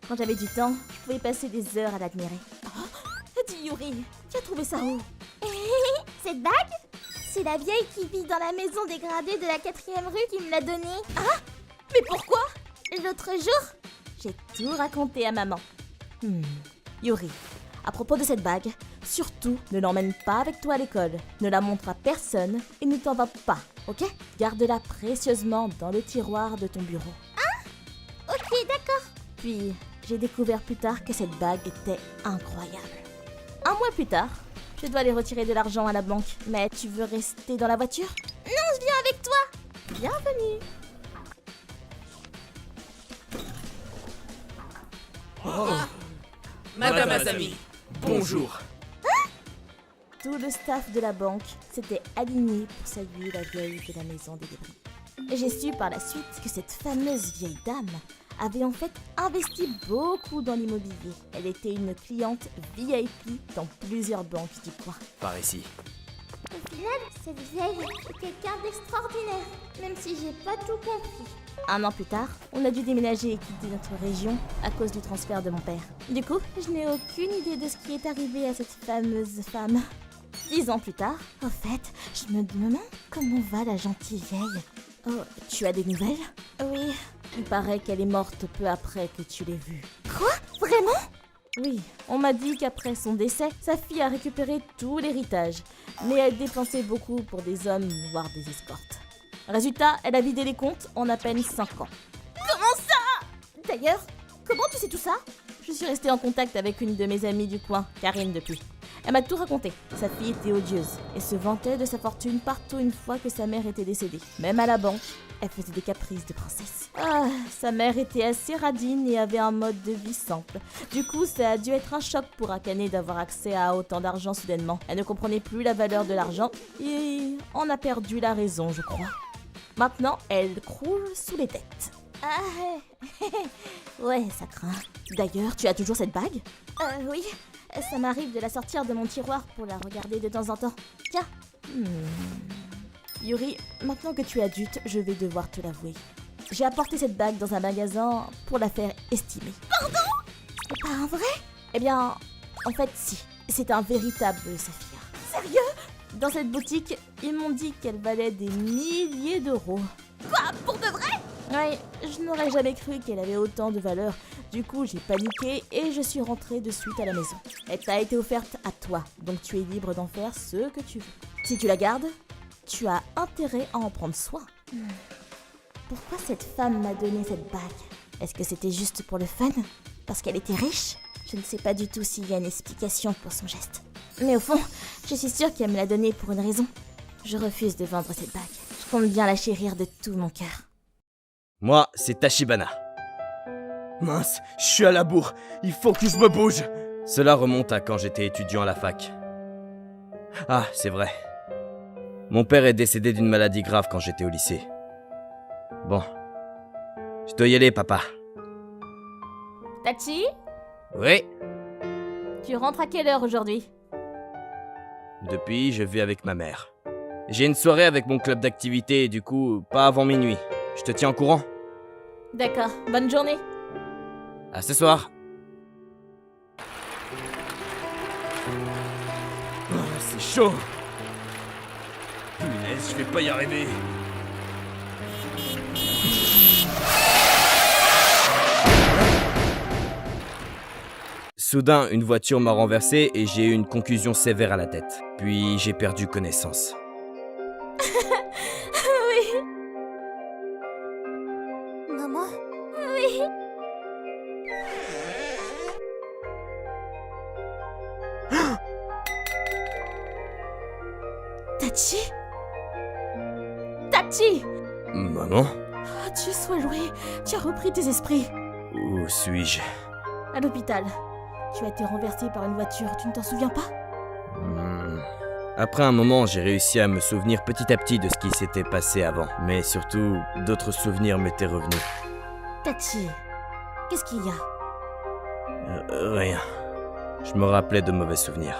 Quand j'avais du temps, je pouvais passer des heures à l'admirer. Oh, dis Yuri, tu as trouvé ça où? Cette bague? C'est la vieille qui vit dans la maison dégradée de la 4e rue qui me l'a donnée. Ah? Mais pourquoi? L'autre jour, j'ai tout raconté à maman. Yuri, à propos de cette bague, surtout ne l'emmène pas avec toi à l'école. Ne la montre à personne et ne t'en va pas, ok? Garde-la précieusement dans le tiroir de ton bureau. Ah? Ok, d'accord. Puis, j'ai découvert plus tard que cette bague était incroyable. Un mois plus tard, je dois aller retirer de l'argent à la banque. Mais tu veux rester dans la voiture? Non, je viens avec toi. Bienvenue. Madame Azami, bonjour. Tout le staff de la banque s'était aligné pour saluer la vieille de la maison des débris. Et j'ai su par la suite que cette fameuse vieille dame avait en fait investi beaucoup dans l'immobilier. Elle était une cliente VIP dans plusieurs banques du coin. Par ici. Au final, cette vieille est quelqu'un d'extraordinaire, même si j'ai pas tout compris. Un an plus tard, on a dû déménager et quitter notre région à cause du transfert de mon père. Du coup, je n'ai aucune idée de ce qui est arrivé à cette fameuse femme. 10 ans plus tard, au fait, je me demande comment va la gentille vieille. Oh, tu as des nouvelles? Oui, Il paraît qu'elle est morte peu après que tu l'aies vue. Quoi? Vraiment? Oui, on m'a dit qu'après son décès, sa fille a récupéré tout l'héritage, mais elle dépensait beaucoup pour des hommes, voire des escortes. Résultat, elle a vidé les comptes en à peine 5 ans. Comment ça? D'ailleurs, comment tu sais tout ça? Je suis restée en contact avec une de mes amies du coin, Karine depuis. Elle m'a tout raconté. Sa fille était odieuse et se vantait de sa fortune partout une fois que sa mère était décédée. Même à la banque, elle faisait des caprices de princesse. Ah, sa mère était assez radine et avait un mode de vie simple. Du coup, ça a dû être un choc pour Akane d'avoir accès à autant d'argent soudainement. Elle ne comprenait plus la valeur de l'argent et en a perdu la raison, je crois. Maintenant, elle croule sous les dettes. Ah, Ouais, ça craint. D'ailleurs, tu as toujours cette bague? oui. Ça m'arrive de la sortir de mon tiroir pour la regarder de temps en temps. Tiens. Yuri, maintenant que tu es adulte, je vais devoir te l'avouer. J'ai apporté cette bague dans un magasin pour la faire estimer. Pardon? C'est pas un vrai? Eh bien, en fait, si. C'est un véritable saphir. Sérieux? Dans cette boutique, ils m'ont dit qu'elle valait des milliers d'euros. Quoi? Pour de vrai? Ouais, je n'aurais jamais cru qu'elle avait autant de valeur. Du coup, j'ai paniqué et je suis rentrée de suite à la maison. Elle t'a été offerte à toi, donc tu es libre d'en faire ce que tu veux. Si tu la gardes, tu as intérêt à en prendre soin. Pourquoi cette femme m'a donné cette bague? Est-ce que c'était juste pour le fun? Parce qu'elle était riche? Je ne sais pas du tout s'il y a une explication pour son geste. Mais au fond, je suis sûre qu'elle me l'a donnée pour une raison. Je refuse de vendre cette bague. Je compte bien la chérir de tout mon cœur. Moi, c'est Tachibana. Mince, je suis à la bourre. Il faut que je me bouge. Cela remonte à quand j'étais étudiant à la fac. Ah, c'est vrai. Mon père est décédé d'une maladie grave quand j'étais au lycée. Bon. Je dois y aller, papa. Tachi, Oui. tu rentres à quelle heure aujourd'hui? Depuis, je vis avec ma mère. J'ai une soirée avec mon club d'activité et du coup, pas avant minuit. Je te tiens au courant. D'accord, bonne journée. À ce soir. Oh, c'est chaud. Punaise, je vais pas y arriver. Soudain, une voiture m'a renversé et j'ai eu une concussion sévère à la tête. Puis j'ai perdu connaissance. Maman? Oui. Tachi? Tachi! Maman? Ah, Dieu soit loué, tu as repris tes esprits. Où suis-je? À l'hôpital. Tu as été renversé par une voiture, tu ne t'en souviens pas? Après un moment, j'ai réussi à me souvenir petit à petit de ce qui s'était passé avant. Mais surtout, d'autres souvenirs m'étaient revenus. Tachi, qu'est-ce qu'il y a? Rien. Je me rappelais de mauvais souvenirs.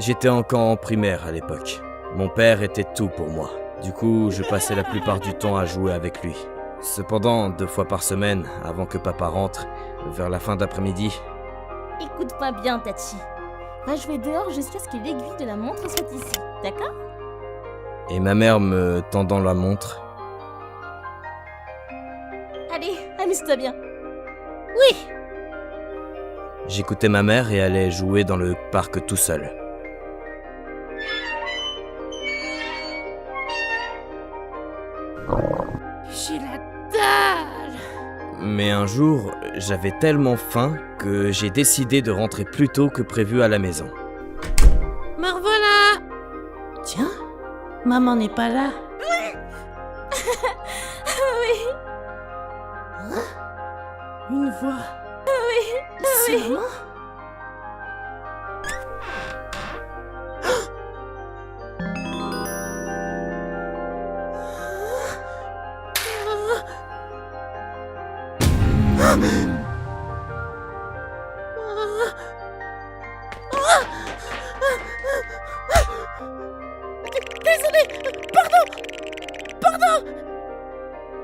J'étais encore en primaire à l'époque. Mon père était tout pour moi. Du coup, je passais la plupart du temps à jouer avec lui. Cependant, 2 fois par semaine, avant que papa rentre, vers la fin d'après-midi... Écoute-moi bien, Tachi. Va jouer dehors jusqu'à ce que l'aiguille de la montre soit ici, d'accord? Et ma mère me tendant la montre... Allez, amuse-toi bien. J'écoutais ma mère et allais jouer dans le parc tout seul. J'ai la dalle. Mais un jour, j'avais tellement faim que j'ai décidé de rentrer plus tôt que prévu à la maison. Me revoilà. Tiens, maman n'est pas là. Une voix. C'est maman.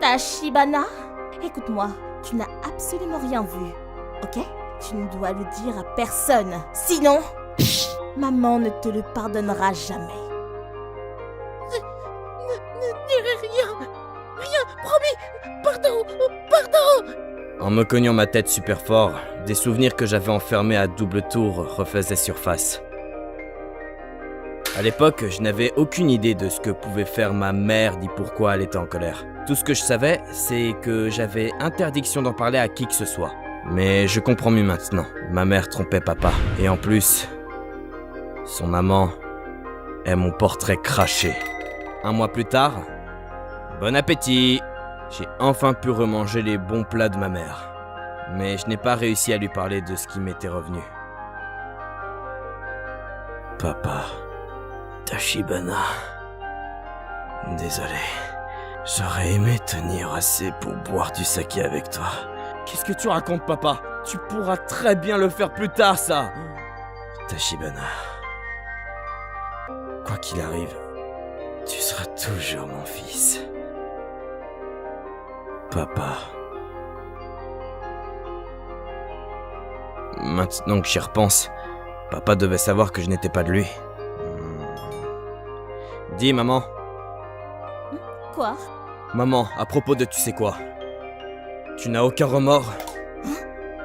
Tachibana, écoute-moi, tu n'as absolument rien vu, ok? Tu ne dois le dire à personne, sinon, maman ne te le pardonnera jamais. Ne dirai rien. Rien, promis. Pardon, pardon. En me cognant ma tête super fort, des souvenirs que j'avais enfermés à double tour refaisaient surface. À l'époque, je n'avais aucune idée de ce que pouvait faire ma mère ni pourquoi elle était en colère. Tout ce que je savais, c'est que j'avais interdiction d'en parler à qui que ce soit. Mais je comprends mieux maintenant. Ma mère trompait papa. Et en plus, son maman est mon portrait craché. 1 mois plus tard, bon appétit! J'ai enfin pu remanger les bons plats de ma mère. Mais je n'ai pas réussi à lui parler de ce qui m'était revenu. Papa, Tachibana. Désolé. J'aurais aimé tenir assez pour boire du saké avec toi. Qu'est-ce que tu racontes, papa? Tu pourras très bien le faire plus tard, ça! Tachibana. Quoi qu'il arrive, tu seras toujours mon fils. Papa. Maintenant que j'y repense, papa devait savoir que je n'étais pas de lui. Dis, maman. Quoi? Maman, à propos de tu sais quoi? Tu n'as aucun remords?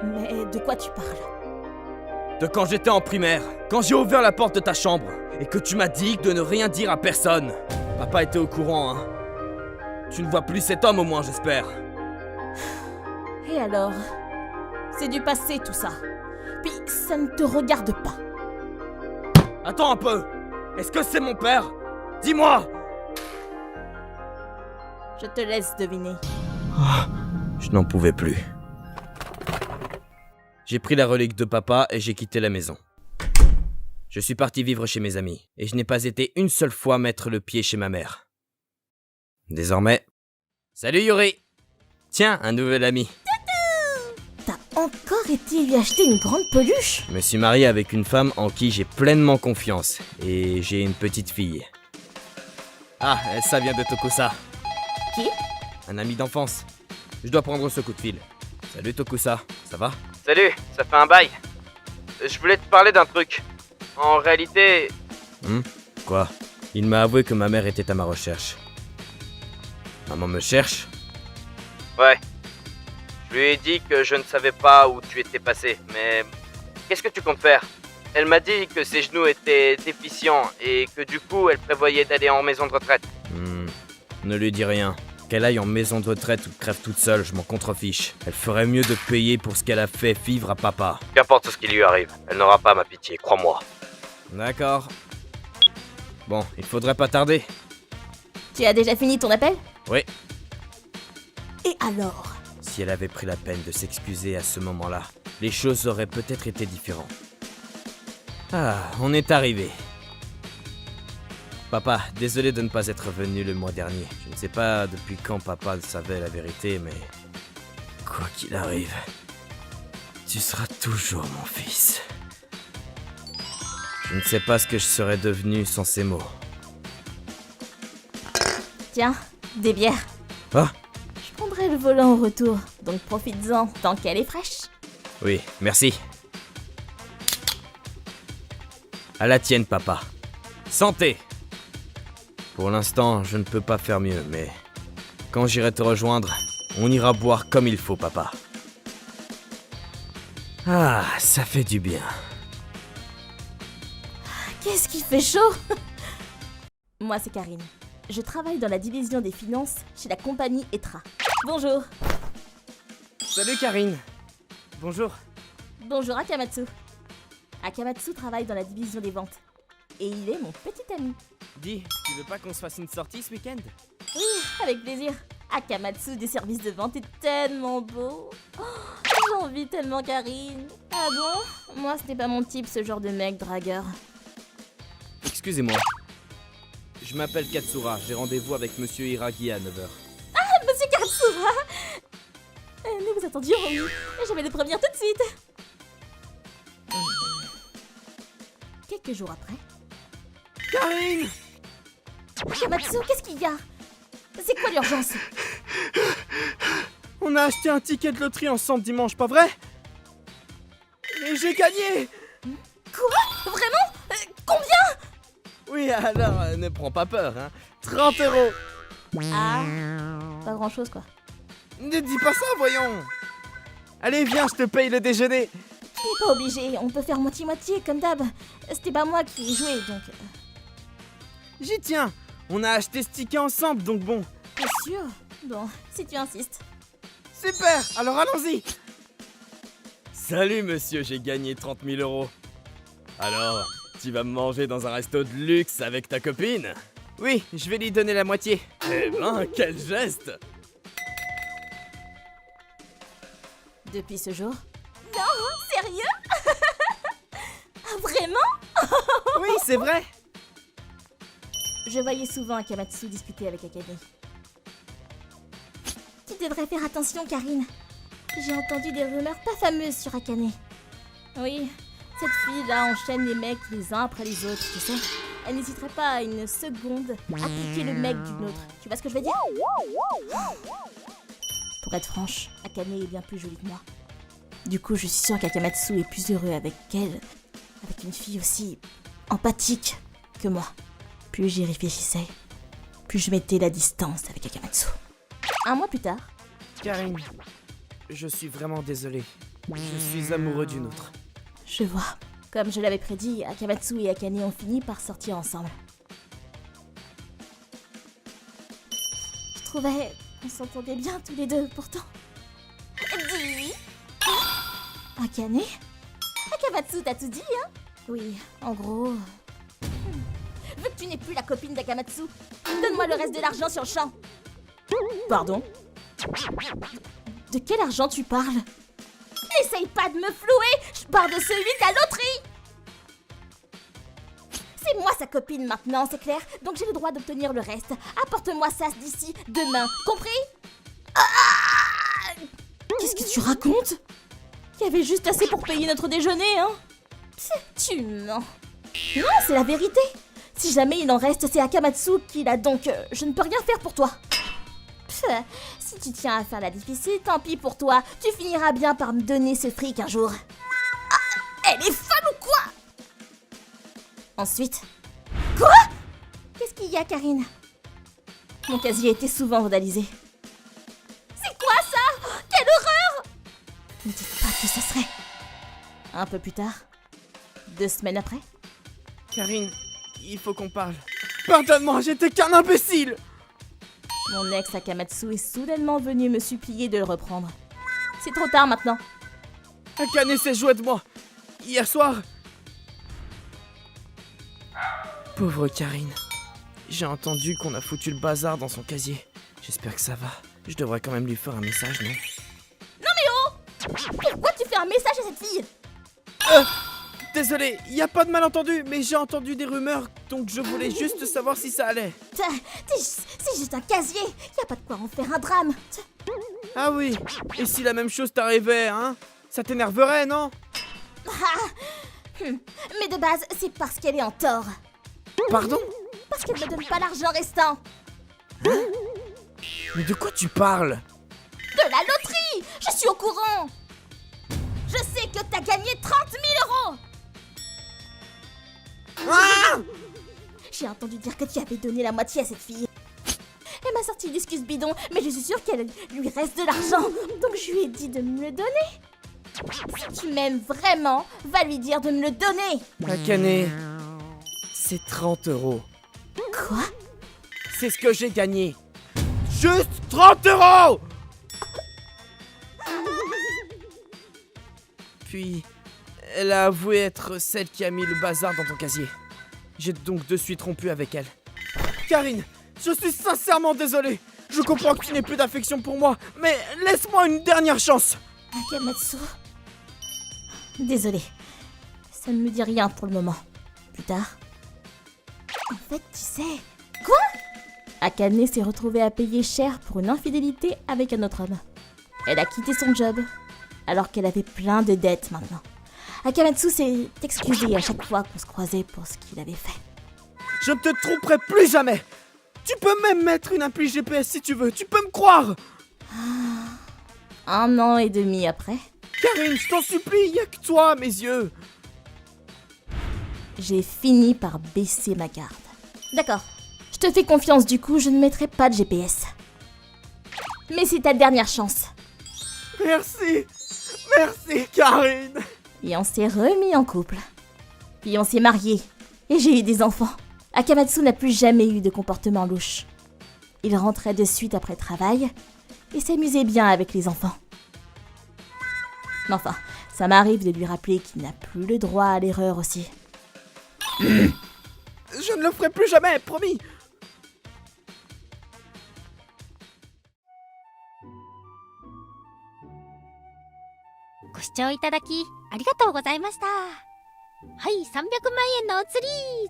Mais de quoi tu parles? De quand j'étais en primaire, quand j'ai ouvert la porte de ta chambre, et que tu m'as dit de ne rien dire à personne. Papa était au courant, hein. Tu ne vois plus cet homme au moins, j'espère. Et alors? C'est du passé tout ça. Puis ça ne te regarde pas. Attends un peu. Est-ce que c'est mon père? Dis-moi. Je te laisse deviner. Je n'en pouvais plus. J'ai pris la relique de papa et j'ai quitté la maison. Je suis parti vivre chez mes amis, et je n'ai pas été une seule fois mettre le pied chez ma mère. Désormais... Salut Yuri! Tiens, un nouvel ami. T'as encore été lui acheter une grande peluche? Je me suis marié avec une femme en qui j'ai pleinement confiance, et j'ai une petite fille. Ah, ça vient de Tokusa. Qui? Un ami d'enfance. Je dois prendre ce coup de fil. Salut Tokusa, ça va? Salut, ça fait un bail. Je voulais te parler d'un truc. En réalité... Quoi? Il m'a avoué que ma mère était à ma recherche. Maman me cherche? Ouais. Je lui ai dit que je ne savais pas où tu étais passé, mais... Qu'est-ce que tu comptes faire? Elle m'a dit que ses genoux étaient déficients et que du coup, elle prévoyait d'aller en maison de retraite. Ne lui dis rien. Qu'elle aille en maison de retraite ou crève toute seule, je m'en contrefiche. Elle ferait mieux de payer pour ce qu'elle a fait vivre à papa. Qu'importe ce qui lui arrive, elle n'aura pas ma pitié, crois-moi. D'accord. Bon, il faudrait pas tarder. Tu as déjà fini ton appel? Oui. Et alors? Si elle avait pris la peine de s'excuser à ce moment-là, les choses auraient peut-être été différentes. Ah, on est arrivé. Papa, désolé de ne pas être venu le mois dernier. Je ne sais pas depuis quand papa savait la vérité, mais... Quoi qu'il arrive, tu seras toujours mon fils. Je ne sais pas ce que je serais devenu sans ces mots. Tiens, des bières. Ah, Je prendrai le volant au retour, donc profites-en tant qu'elle est fraîche. oui, merci. À la tienne, papa. Santé! Pour l'instant, je ne peux pas faire mieux, mais... Quand j'irai te rejoindre, on ira boire comme il faut, papa. Ah, ça fait du bien. Qu'est-ce qui fait chaud? Moi, c'est Karine. Je travaille dans la division des finances chez la compagnie Etra. Bonjour. Salut Karine. Bonjour. Bonjour Akamatsu. Akamatsu travaille dans la division des ventes. Et il est mon petit ami. Dis, tu veux pas qu'on se fasse une sortie ce week-end? Oui, avec plaisir. Akamatsu des services de vente est tellement beau. Oh, j'envie tellement Karine. Ah bon? Moi, ce n'est pas mon type, ce genre de mec dragueur. Excusez-moi. Je m'appelle Katsura, j'ai rendez-vous avec Monsieur Hiragi à 9h. Monsieur Katsura! Nous vous attendions, oui. Je vais le prévenir tout de suite. Quelques jours après... Karine! Akamatsu, qu'est-ce qu'il y a? C'est quoi l'urgence? On a acheté un ticket de loterie ensemble dimanche, pas vrai? Et j'ai gagné! Quoi? Vraiment? Combien? Oui, alors, ne prends pas peur, hein. 30 €! Ah, pas grand-chose, quoi. Ne dis pas ça, voyons! Allez, viens, je te paye le déjeuner. Tu n'es pas obligé, on peut faire moitié-moitié comme d'hab. C'était pas moi qui ai joué, donc... J'y tiens. On a acheté ce ticket ensemble, donc bon. T'es sûr? Bon, si tu insistes. Super, alors allons-y. Salut monsieur, j'ai gagné 30 000 euros. Alors, tu vas me manger dans un resto de luxe avec ta copine? Oui, je vais lui donner la moitié. Eh ben, quel geste! Depuis ce jour? Non, sérieux? Ah, vraiment? Oui, c'est vrai. Je voyais souvent Akamatsu discuter avec Akane. Tu devrais faire attention, Karine. J'ai entendu des rumeurs pas fameuses sur Akane. Oui, cette fille-là enchaîne les mecs les uns après les autres, tu sais. Elle n'hésiterait pas à une seconde à piquer le mec d'une autre. Tu vois ce que je veux dire? Pour être franche, Akane est bien plus jolie que moi. Du coup, je suis sûre qu'Akamatsu est plus heureux avec elle, avec une fille aussi empathique que moi. Plus j'y réfléchissais, plus je mettais la distance avec Akamatsu. Un mois plus tard, Karine, je suis vraiment désolé. Je suis amoureux d'une autre. je vois. Comme je l'avais prédit, Akamatsu et Akane ont fini par sortir ensemble. Je trouvais qu'on s'entendait bien tous les deux, pourtant. Dis. Akane? Akamatsu t'a tout dit, hein? Oui, en gros... Vu que tu n'es plus la copine d'Akamatsu, donne-moi le reste de l'argent sur le champ. Pardon? De quel argent tu parles? N'essaye pas de me flouer, je pars de celui de la loterie. C'est moi sa copine maintenant, c'est clair, donc j'ai le droit d'obtenir le reste. Apporte-moi ça d'ici demain, compris? Qu'est-ce que tu racontes? Il y avait juste assez pour payer notre déjeuner, hein? Pff, tu mens. Non, c'est la vérité. Si jamais il en reste, c'est Akamatsu qui l'a, donc je ne peux rien faire pour toi. Pff, si tu tiens à faire la difficile, tant pis pour toi. Tu finiras bien par me donner ce fric un jour. Ah, elle est folle ou quoi? Ensuite... Quoi? Qu'est-ce qu'il y a, Karine? Mon casier était souvent vandalisé. C'est quoi ça? Quelle horreur! Ne dites pas que ce serait... Un peu plus tard, 2 semaines après. Karine, il faut qu'on parle. Pardonne-moi, j'étais qu'un imbécile. Mon ex Akamatsu est soudainement venu me supplier de le reprendre. C'est trop tard maintenant. Akane s'est joué de moi. Hier soir... Pauvre Karine. J'ai entendu qu'on a foutu le bazar dans son casier. J'espère que ça va. Je devrais quand même lui faire un message, non? Pourquoi tu fais un message à cette fille? Désolé, y a pas de malentendu, mais j'ai entendu des rumeurs, donc je voulais juste savoir si ça allait. C'est juste un casier. Y a pas de quoi en faire un drame. Ah oui, et si la même chose t'arrivait, hein? Ça t'énerverait, non? Mais de base, c'est parce qu'elle est en tort. Pardon? Parce qu'elle me donne pas l'argent restant. Mais de quoi tu parles? De la loterie! Je suis au courant! Je sais que t'as gagné 30 000 euros! Ah! J'ai entendu dire que tu avais donné la moitié à cette fille. Elle m'a sorti l'excuse bidon, mais je suis sûre qu'elle lui reste de l'argent. Donc je lui ai dit de me le donner. Si tu m'aimes vraiment, va lui dire de me le donner. Akane, c'est 30 euros. Quoi? C'est ce que j'ai gagné. Juste 30 euros! Puis, elle a avoué être celle qui a mis le bazar dans ton casier. J'ai donc de suite rompu avec elle. Karine, je suis sincèrement désolé. Je comprends que tu n'aies plus d'affection pour moi, mais laisse-moi une dernière chance. Akamatsu. Désolée. Ça ne me dit rien pour le moment. Plus tard. En fait, tu sais... Quoi? Akane s'est retrouvée à payer cher pour une infidélité avec un autre homme. Elle a quitté son job, alors qu'elle avait plein de dettes maintenant. Akamatsu s'est excusé à chaque fois qu'on se croisait pour ce qu'il avait fait. Je ne te tromperai plus jamais. Tu peux même mettre une appli GPS si tu veux, tu peux me croire. 1 an et demi après, Karine, je t'en supplie, y a que toi à mes yeux. j'ai fini par baisser ma garde. D'accord, je te fais confiance, du coup je ne mettrai pas de GPS. Mais c'est ta dernière chance. Merci. Merci, Karine. Et on s'est remis en couple. Puis on s'est mariés. Et j'ai eu des enfants. Akamatsu n'a plus jamais eu de comportement louche. Il rentrait de suite après le travail et s'amusait bien avec les enfants. Mais enfin, ça m'arrive de lui rappeler qu'il n'a plus le droit à l'erreur aussi. Je ne le ferai plus jamais, promis.ご視聴いただきありがとうございました。はい、300万円のお釣り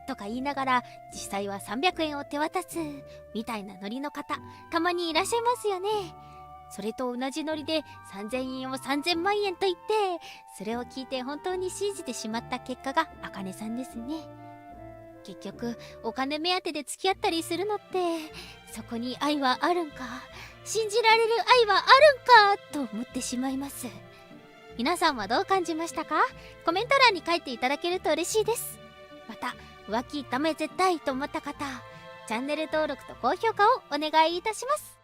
とか言いながら実際は300円を手渡すみたいなノリの方たまにいらっしゃいますよね。それと同じノリで3000円を3000万円と言ってそれを聞いて本当に信じてしまった結果があかねさんですね。結局お金目当てで付き合ったりするのってそこに愛はあるんか、信じられる愛はあるんかと思ってしまいます。皆さんはどう感じましたか？コメント欄に書いていただけると嬉しいです。また浮気ダメ絶対と思った方チャンネル登録と高評価をお願いいたします。